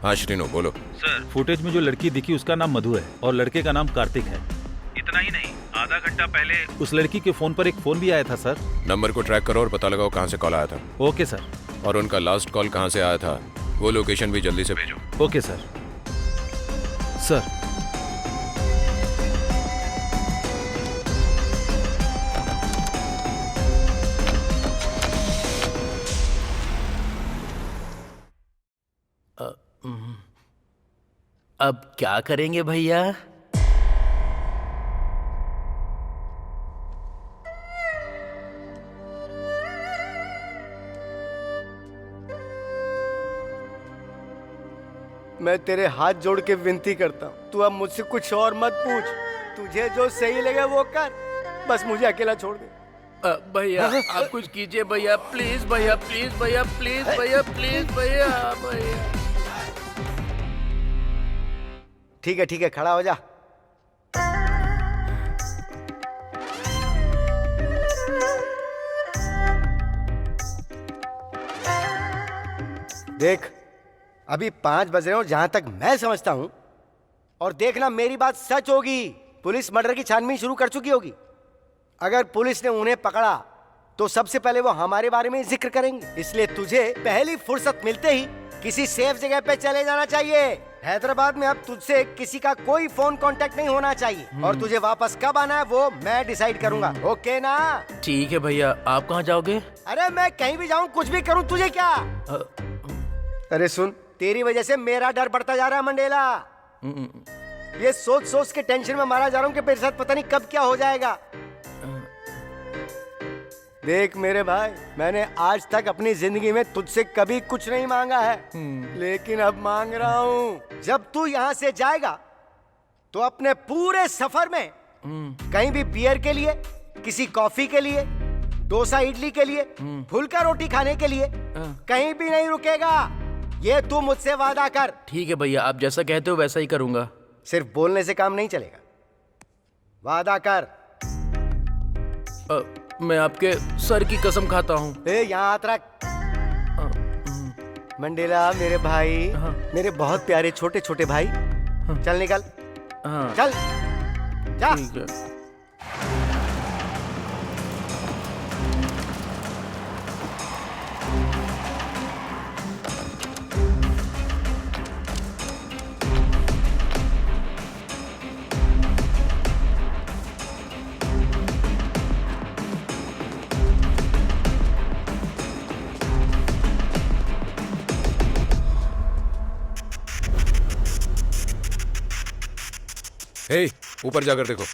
हाँ श्रीनो, बोलो। सर, फुटेज में जो लड़की दिखी उसका नाम मधु है और लड़के का नाम कार्तिक है। इतना ही नहीं, आधा घंटा पहले उस लड़की के फोन पर एक फोन भी आया था सर। नंबर को ट्रैक करो और पता लगाओ कहाँ से कॉल आया था। Okay sir. और उनका लास्ट कॉल कहाँ से आया था वो लोकेशन भी जल्दी से भेजो। Okay sir. सर, अब क्या करेंगे भैया? मैं तेरे हाथ जोड़ के विनती करता हूँ, तू अब मुझसे कुछ और मत पूछ। तुझे जो सही लगे वो कर, बस मुझे अकेला छोड़ दे। भैया आप कुछ कीजिए भैया, प्लीज भैया, प्लीज भैया, प्लीज भैया, प्लीज भैया, भैया। ठीक है, खड़ा हो जा। देख, अभी 5 बज रहे हो जहां तक मैं समझता हूं, और देखना मेरी बात सच होगी। पुलिस मर्डर की छानबीन शुरू कर चुकी होगी। अगर पुलिस ने उन्हें पकड़ा तो सबसे पहले वो हमारे बारे में जिक्र करेंगे, इसलिए तुझे पहली फुर्सत मिलते ही किसी सेफ जगह पे चले जाना चाहिए। हैदराबाद में अब तुझसे किसी का कोई फोन कांटेक्ट नहीं होना चाहिए, और तुझे वापस कब आना है वो मैं डिसाइड करूंगा। ओके ना? ठीक है भैया। आप कहाँ जाओगे? अरे मैं कहीं भी जाऊं, कुछ भी करूं, तुझे क्या? अरे सुन, तेरी वजह से मेरा डर बढ़ता जा रहा है मंडेला। ये सोच सोच के टेंशन में मारा जा रहा हूं कि मेरे साथ पता नहीं कब क्या हो जाएगा। देख मेरे भाई, मैंने आज तक अपनी जिंदगी में तुझसे कभी कुछ नहीं मांगा है, लेकिन अब मांग रहा हूं। जब तू यहाँ से जाएगा तो अपने पूरे सफर में कहीं भी बियर के लिए, किसी कॉफी के लिए, डोसा इडली के लिए, फुल्का रोटी खाने के लिए कहीं भी नहीं रुकेगा। ये तू मुझसे वादा कर। ठीक है भैया, आप जैसा कहते हो वैसा ही करूंगा। सिर्फ बोलने से काम नहीं चलेगा, वादा कर। मैं आपके सर की कसम खाता हूँ। यहाँ हाथ रख। मंडेला मेरे भाई, मेरे बहुत प्यारे छोटे छोटे भाई, चल निकल। चल जा। ठीक है। हे, ऊपर जाकर देखो।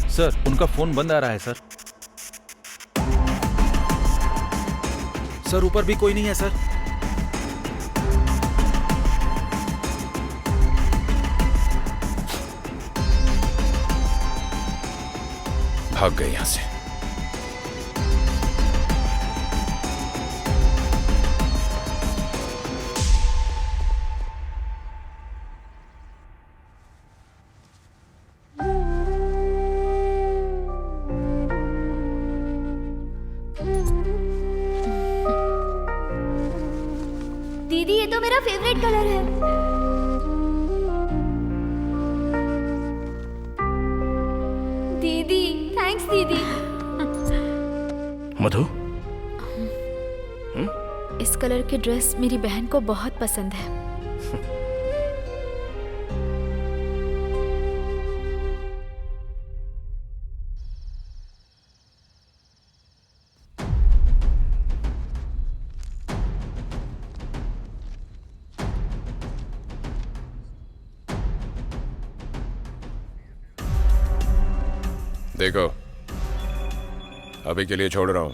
सर, उनका फोन बंद आ रहा है सर। सर, ऊपर भी कोई नहीं है सर। भाग गए यहां से। दीदी, ये तो मेरा फेवरेट कलर है। दीदी, थैंक्स दीदी। मधु, इस कलर की ड्रेस मेरी बहन को बहुत पसंद है। देखो, अभी के लिए छोड़ रहा हूं,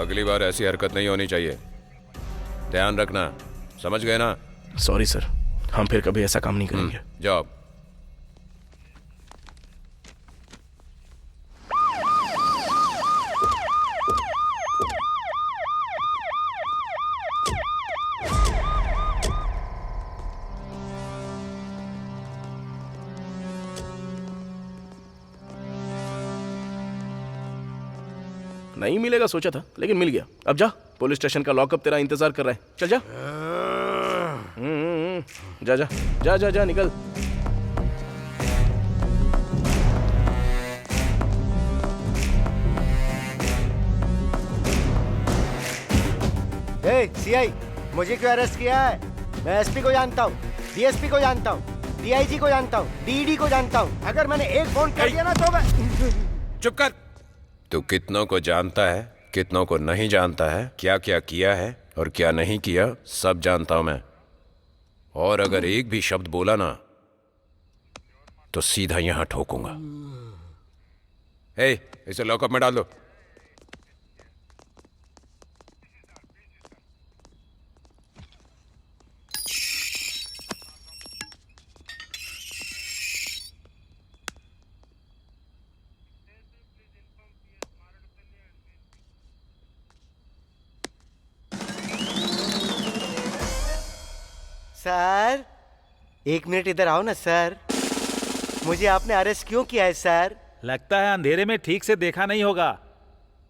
अगली बार ऐसी हरकत नहीं होनी चाहिए, ध्यान रखना, समझ गए ना? सॉरी सर, हम फिर कभी ऐसा काम नहीं करेंगे। जाओ। नहीं मिलेगा सोचा था, लेकिन मिल गया। अब जा, पुलिस स्टेशन का लॉकअप तेरा इंतजार कर रहा है। चल जा। जा जा जा जा जा, निकल। सीआई, मुझे क्यों अरेस्ट किया है? मैं एसपी को जानता हूँ, डीएसपी को जानता हूँ, डीआईजी को जानता हूँ, डीडी को जानता हूँ। अगर मैंने एक फोन कर दिया ना तो मैं... चुप कर। तू कितनों को जानता है, कितनों को नहीं जानता है, क्या क्या किया है और क्या नहीं किया, सब जानता हूं मैं। और अगर एक भी शब्द बोला ना तो सीधा यहां ठोकूंगा। हे, इसे लॉकअप में डाल दो। सर, 1 मिनट इधर आओ ना सर। मुझे आपने अरेस्ट क्यों किया है सर? लगता है अंधेरे में ठीक से देखा नहीं होगा।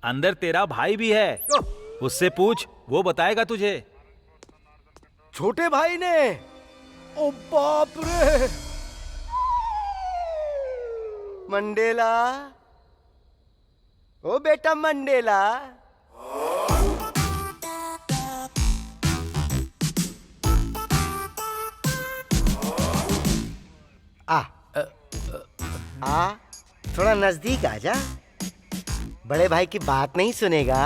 अंदर तेरा भाई भी है, उससे पूछ, वो बताएगा तुझे। छोटे भाई ने? ओ बाप रे! मंडेला, ओ बेटा मंडेला। आ, थोड़ा नजदीक आ जा। बड़े भाई की बात नहीं सुनेगा।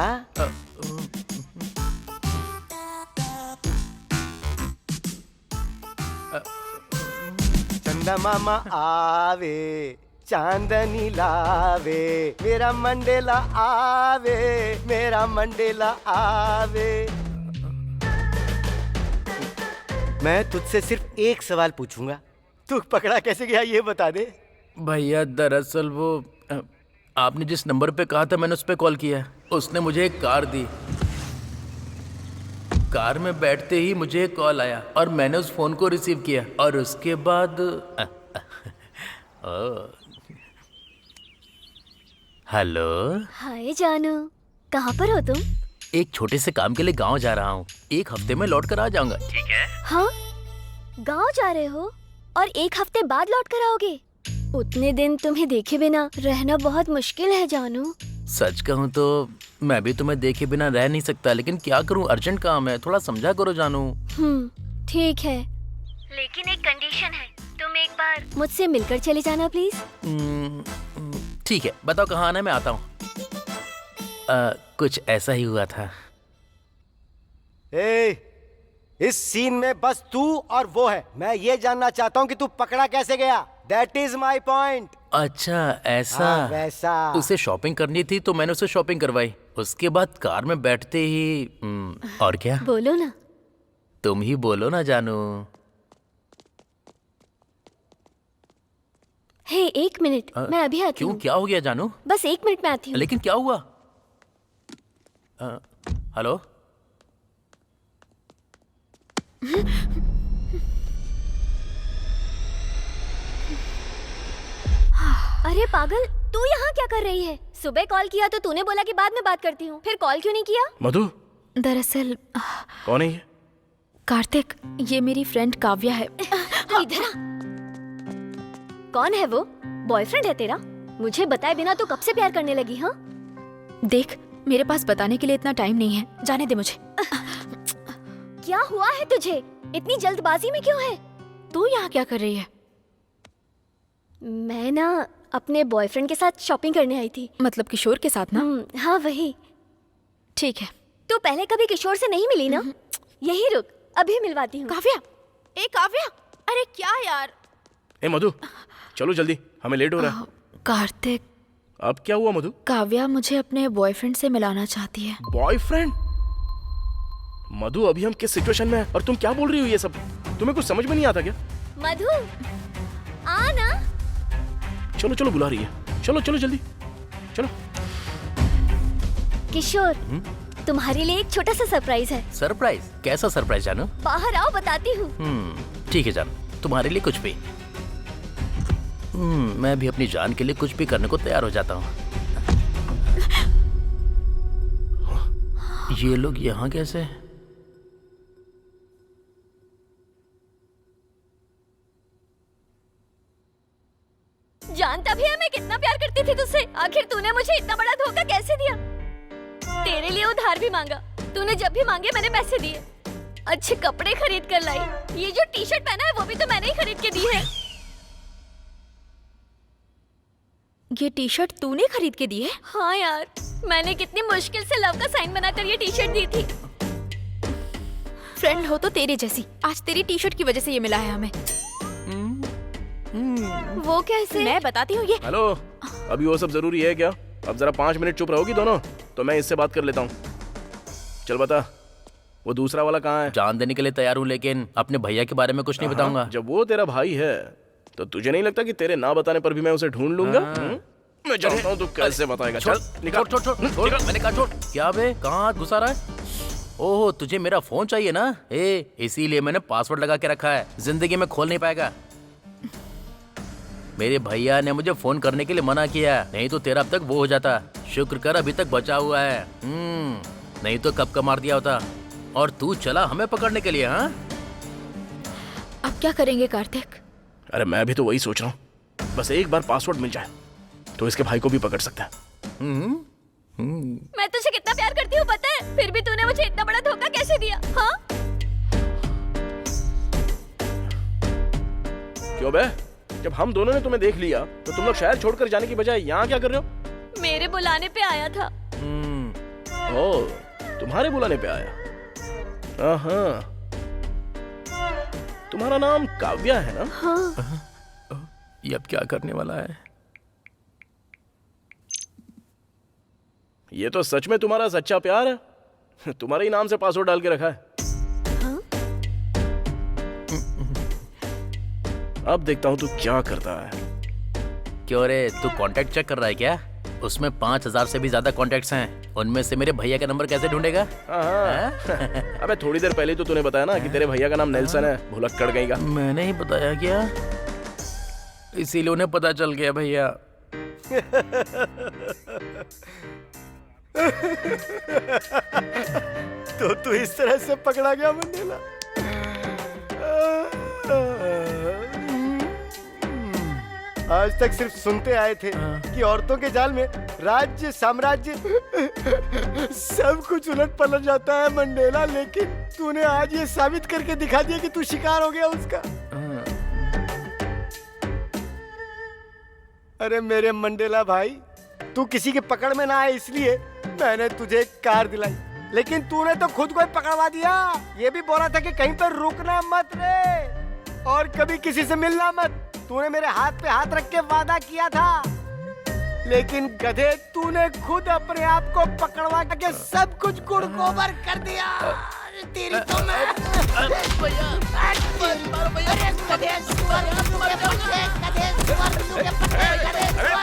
चंदा मामा आवे, चांदनी लावे, मेरा मंडेला आवे, मेरा मंडेला आवे। मैं तुझसे सिर्फ एक सवाल पूछूंगा, तू पकड़ा कैसे गया ये बता दे। भैया दरअसल वो आपने जिस नंबर पे कहा था मैंने उस पे कॉल किया। उसने मुझे एक कार दी। कार में बैठते ही मुझे एक कॉल आया और मैंने उस फोन को रिसीव किया और उसके बाद हेलो। हाय जानू, कहाँ पर हो तुम? एक छोटे से काम के लिए गांव जा रहा हूँ। 1 हफ्ते में लौट कर आ जाऊंगा। ठीक है? हाँ, गांव जा रहे हो और 1 हफ्ते बाद लौट कर आओगे? उतने दिन तुम्हें देखे बिना रहना बहुत मुश्किल है जानू। सच कहूँ तो मैं भी तुम्हें देखे बिना रह नहीं सकता, लेकिन क्या करूँ, अर्जेंट काम है। थोड़ा समझा करो जानू। ठीक है, लेकिन एक कंडीशन है, तुम एक बार मुझसे मिलकर चले जाना प्लीज। ठीक है, बताओ कहाँ आना है, मैं आता हूँ। कुछ ऐसा ही हुआ था। इस सीन में बस तू और वो है। मैं ये जानना चाहता हूँ कि तू पकड़ा कैसे गया। That is my point. अच्छा ऐसा। वैसा। उसे शॉपिंग करनी थी तो मैंने उसे शॉपिंग करवाई। उसके बाद कार में बैठते ही और क्या? बोलो ना। तुम ही बोलो ना जानू। हे 1 मिनट, मैं अभी आती हूँ। क्यों, क्या हो गया जानू? बस 1 मिनट में आती हूँ। लेकिन क्या हुआ? हेलो। अरे पागल, तू यहाँ क्या कर रही है? सुबह कॉल किया तो तूने बोला कि बाद में बात करती हूँ, फिर कॉल क्यों नहीं किया? मधु, दरअसल कौन है ये? कार्तिक, ये मेरी फ्रेंड काव्या है। इधर आ। कौन है वो? बॉयफ्रेंड है तेरा? मुझे बताए बिना तो कब से प्यार करने लगी? हाँ, देख, मेरे पास बताने के लिए इतना टाइम नहीं है, जाने दे मुझे। क्या हुआ है तुझे? इतनी जल्दबाजी में क्यों है? तू यहाँ क्या कर रही है? मैं ना अपने बॉयफ्रेंड के साथ शॉपिंग करने आई थी। मतलब किशोर के साथ ना? हाँ वही। ठीक है। तू पहले कभी किशोर से नहीं मिली ना? यही रुक, अभी मिलवाती हूँ। काव्या, ए काव्या, अरे क्या यार। ए मधु, चलो जल्दी, हमें लेट हो रहा है। कार्तिक, अब क्या हुआ मधु? काव्या मुझे अपने बॉयफ्रेंड से मिलाना चाहती है। बॉयफ्रेंड? मधु, अभी हम किस सिचुएशन में हैं और तुम क्या बोल रही हो ये सब? तुम्हें कुछ समझ में नहीं आता क्या? मधु, आ ना। चलो चलो, बुला रही है। चलो चलो जल्दी, चलो। किशोर, तुम्हारे लिए एक छोटा सा सरप्राइज है। सरप्राइज? कैसा सरप्राइज जानू? बाहर आओ, बताती हूँ। ठीक है जानू, तुम्हारे लिए कुछ भी। मैं भी अपनी जान के लिए कुछ भी करने को तैयार हो जाता हूँ। ये लोग यहाँ कैसे? जानता भी है मैं कितना प्यार करती थी तुझसे। आखिर तूने मुझे इतना बड़ा धोखा कैसे दिया? तेरे लिए उधार भी मांगा, तूने जब भी मांगे मैंने पैसे दिए। अच्छे कपड़े खरीद कर लाई, ये जो टी शर्ट पहना है वो भी तो मैंने ही खरीद के दी है। ये टी शर्ट तूने खरीद के दी है? हाँ यार, मैंने कितनी मुश्किल से लव का साइन बनाकर ये टी शर्ट दी थी। फ्रेंड हो तो तेरे जैसी, आज तेरी टी शर्ट की वजह से ये मिला है हमें। वो कैसे? मैं बताती हूँ ये। हेलो, अभी वो सब जरूरी है क्या? अब जरा 5 मिनट चुप रहोगी दोनों, तो मैं इससे बात कर लेता हूँ। चल बता, वो दूसरा वाला कहाँ है? जान देने के लिए तैयार हूँ, लेकिन अपने भैया के बारे में कुछ नहीं बताऊंगा। जब वो तेरा भाई है तो तुझे नहीं लगता कि तेरे ना बताने पर भी मैं उसे ढूंढ लूंगा? मैं जानता हूँ तू कैसे बताएगा। चल निकाल। छोड़ मैंने कहा छोड़। क्या बे, कहाँ हाथ घुसा रहा है? ओहो, तुझे मेरा फोन चाहिए ना? इसीलिए मैंने पासवर्ड लगा के रखा है, जिंदगी में खोल नहीं पाएगा। मेरे भैया ने मुझे फोन करने के लिए मना किया, नहीं तो तेरा अब तक वो हो जाता। शुक्र कर अभी तक बचा हुआ है, नहीं तो कब का मार दिया होता। और तू चला हमें पकड़ने के लिए। हाँ, अब क्या करेंगे कार्तिक? अरे मैं भी तो वही सोच रहा हूँ, बस एक बार पासवर्ड मिल जाए तो इसके भाई को भी पकड़ सकता है। मैं तुझे कितना प्यार करती हूँ पता है, फिर भी तूने मुझे इतना बड़ा धोखा कैसे दिया? हाँ? क्यों बे? जब हम दोनों ने तुम्हें देख लिया तो तुम लोग शहर छोड़कर जाने की बजाय यहाँ क्या कर रहे हो? मेरे बुलाने पे आया था। ओ, तुम्हारे बुलाने पे आया? हाँ, तुम्हारा नाम काव्या है ना? हाँ। ये अब क्या करने वाला है? ये तो सच में तुम्हारा सच्चा प्यार है, तुम्हारे ही नाम से पासवर्ड डाल के रखा है। हाँ? अब देखता हूँ तू क्या करता है। क्यों रे, तू कांटेक्ट चेक कर रहा है क्या? उसमें 5000 से भी ज्यादा कॉन्टेक्ट्स हैं, उनमें से मेरे भैया का नंबर कैसे ढूंढेगा? अबे थोड़ी देर पहले तो तूने बताया ना कि तेरे भैया का नाम नेल्सन है, भुलक्कड़ गई का। मैंने ही बताया क्या? इसीलिए उन्हें पता चल गया भैया। तो तू इस तरह से पकड़ा गया मंडेला? आज तक सिर्फ सुनते आए थे कि औरतों के जाल में राज्य साम्राज्य सब कुछ उलट पलट जाता है मंडेला, लेकिन तूने आज ये साबित करके दिखा दिया कि तू शिकार हो गया उसका। अरे मेरे मंडेला भाई, तू किसी के पकड़ में ना आए इसलिए मैंने तुझे एक कार दिलाई, लेकिन तूने तो खुद को ही पकड़वा दिया। ये भी बोला था कि कहीं पर रुकना मत रे और कभी किसी से मिलना मत। तूने मेरे हाथ पे हाथ रख के वादा किया था, लेकिन गधे तूने खुद अपने आप को पकड़वा के सब कुछ गुड़गोबर कर दिया। तेरी तो मैं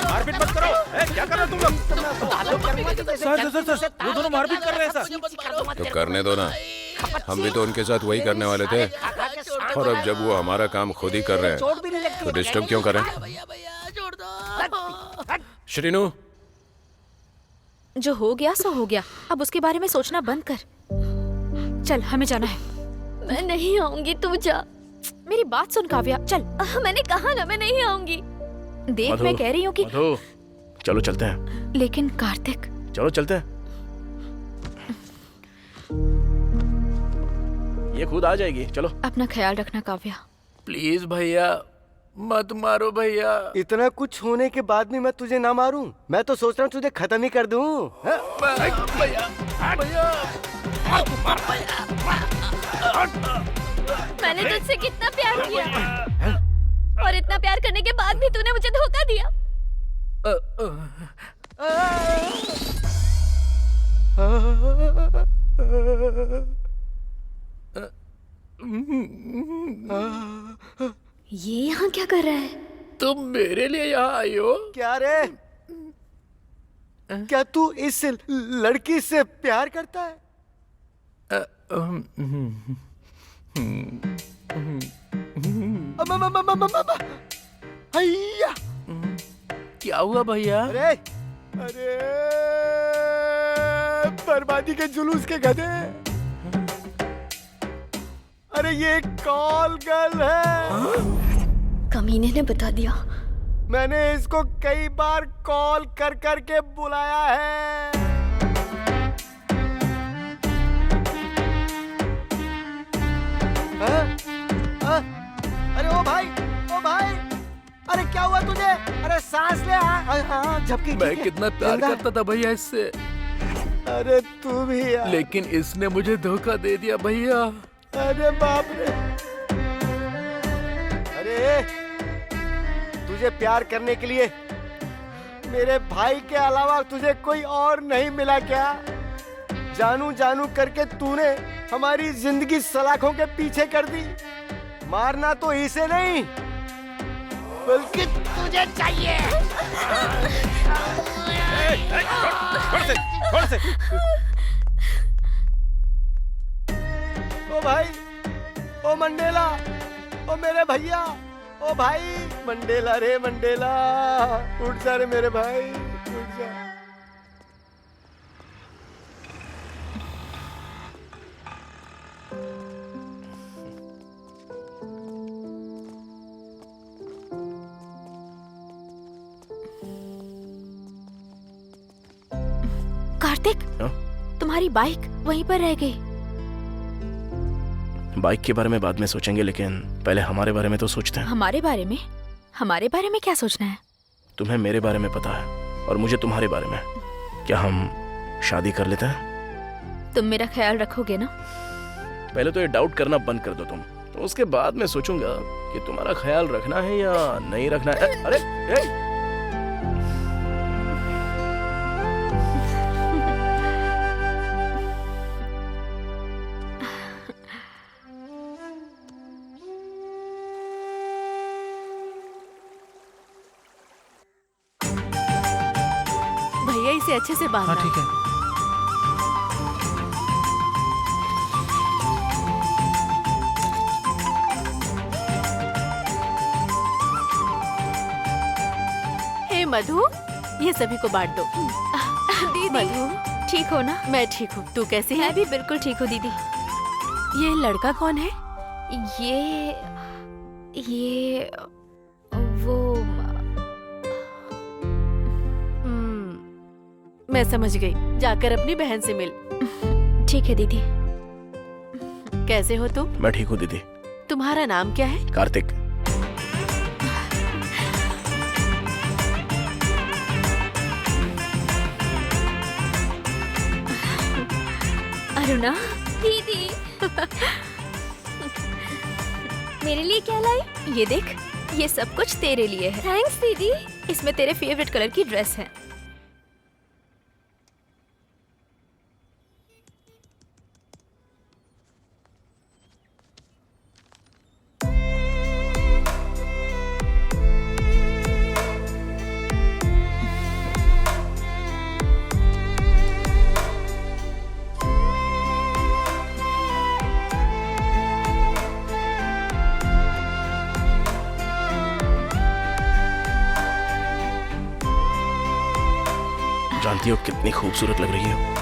मारपीट मत करो। क्या कर रहे हो तुम लोग? सर, वो दोनों मारपीट कर रहे हैं सर। तो करने दो ना, हम भी तो उनके साथ वही करने वाले थे। और अब जब वो हमारा काम खुद ही कर रहे हैं तो डिस्टर्ब क्यों करें? श्रीनु, जो हो गया सो हो गया, अब उसके बारे में सोचना बंद कर। चल, हमें जाना है। मैं नहीं आऊंगी, तू जा। मेरी बात सुन काव्या, चल। मैंने कहा ना मैं नहीं आऊंगी। देख, मैं कह रही हूँ कि चलो चलते हैं। लेकिन कार्तिक, चलो चलते हैं, ये खुद आ जाएगी। चलो। अपना ख्याल रखना काव्या। प्लीज भैया मत मारो भैया। इतना कुछ होने के बाद भी मैं तुझे ना मारूं? मैं तो सोच रहा हूँ तुझे खत्म ही कर दूं। मैंने तुझसे कितना प्यार किया और इतना प्यार करने के बाद भी तूने मुझे धोखा दिया। ये यहाँ क्या कर रहा है? तुम मेरे लिए यहाँ आई हो? क्या रे? क्या तू इस लड़की से प्यार करता है? हैया! क्या हुआ भैया? अरे बर्बादी के जुलूस के गधे! अरे ये कॉल गर्ल है। कमीने ने बता दिया। मैंने इसको कई बार कॉल कर करके बुलाया है। अरे ओ भाई, अरे क्या हुआ तुझे? अरे सांस ले। हाँ, झपकी। मैं कितना प्यार करता था भैया इससे। अरे तू भी यार। लेकिन इसने मुझे धोखा दे दिया भैया। अरे बाप रे। अरे तुझे प्यार करने के लिए मेरे भाई के अलावा तुझे कोई और नहीं मिला क्या? जानू जानू करके तूने हमारी जिंदगी सलाखों के पीछे कर दी। मारना तो इसे नहीं बल्कि तुझे चाहिए। छोड़ से। ओ भाई, ओ मंडेला, ओ मेरे भैया, ओ भाई मंडेला रे मंडेला, उठ जा रे मेरे भाई, उठ जा। कार्तिक, हाँ? तुम्हारी बाइक वहीं पर रह गई। बाइक के बारे में बाद में सोचेंगे, लेकिन पहले हमारे बारे में तो सोचते हैं। हमारे बारे में? हमारे बारे में क्या सोचना है? तुम्हें मेरे बारे में पता है और मुझे तुम्हारे बारे में। क्या हम शादी कर लेते हैं? तुम मेरा ख्याल रखोगे ना? पहले तो ये डाउट करना बंद कर दो तुम, तो उसके बाद मैं सोचूंगा कि तुम्हारा ख्याल रखना है या नहीं रखना है। अरे भैया इसे अच्छे से बांधना। हाँ ठीक है। हे मधु, ये सभी को बांट दो। दीदी, मधु, ठीक हो ना? मैं ठीक हूँ, तू कैसी है? मैं भी बिल्कुल ठीक हूँ दीदी। ये लड़का कौन है? ये वो मैं समझ गई। जाकर अपनी बहन से मिल। ठीक है दीदी। कैसे हो तुम? मैं ठीक हूँ दीदी। तुम्हारा नाम क्या है? कार्तिक। अरुणा। दीदी मेरे लिए क्या लाई? ये देख, ये सब कुछ तेरे लिए है। थैंक्स दीदी। इसमें तेरे फेवरेट कलर की ड्रेस है। जानती हो कितनी खूबसूरत लग रही है?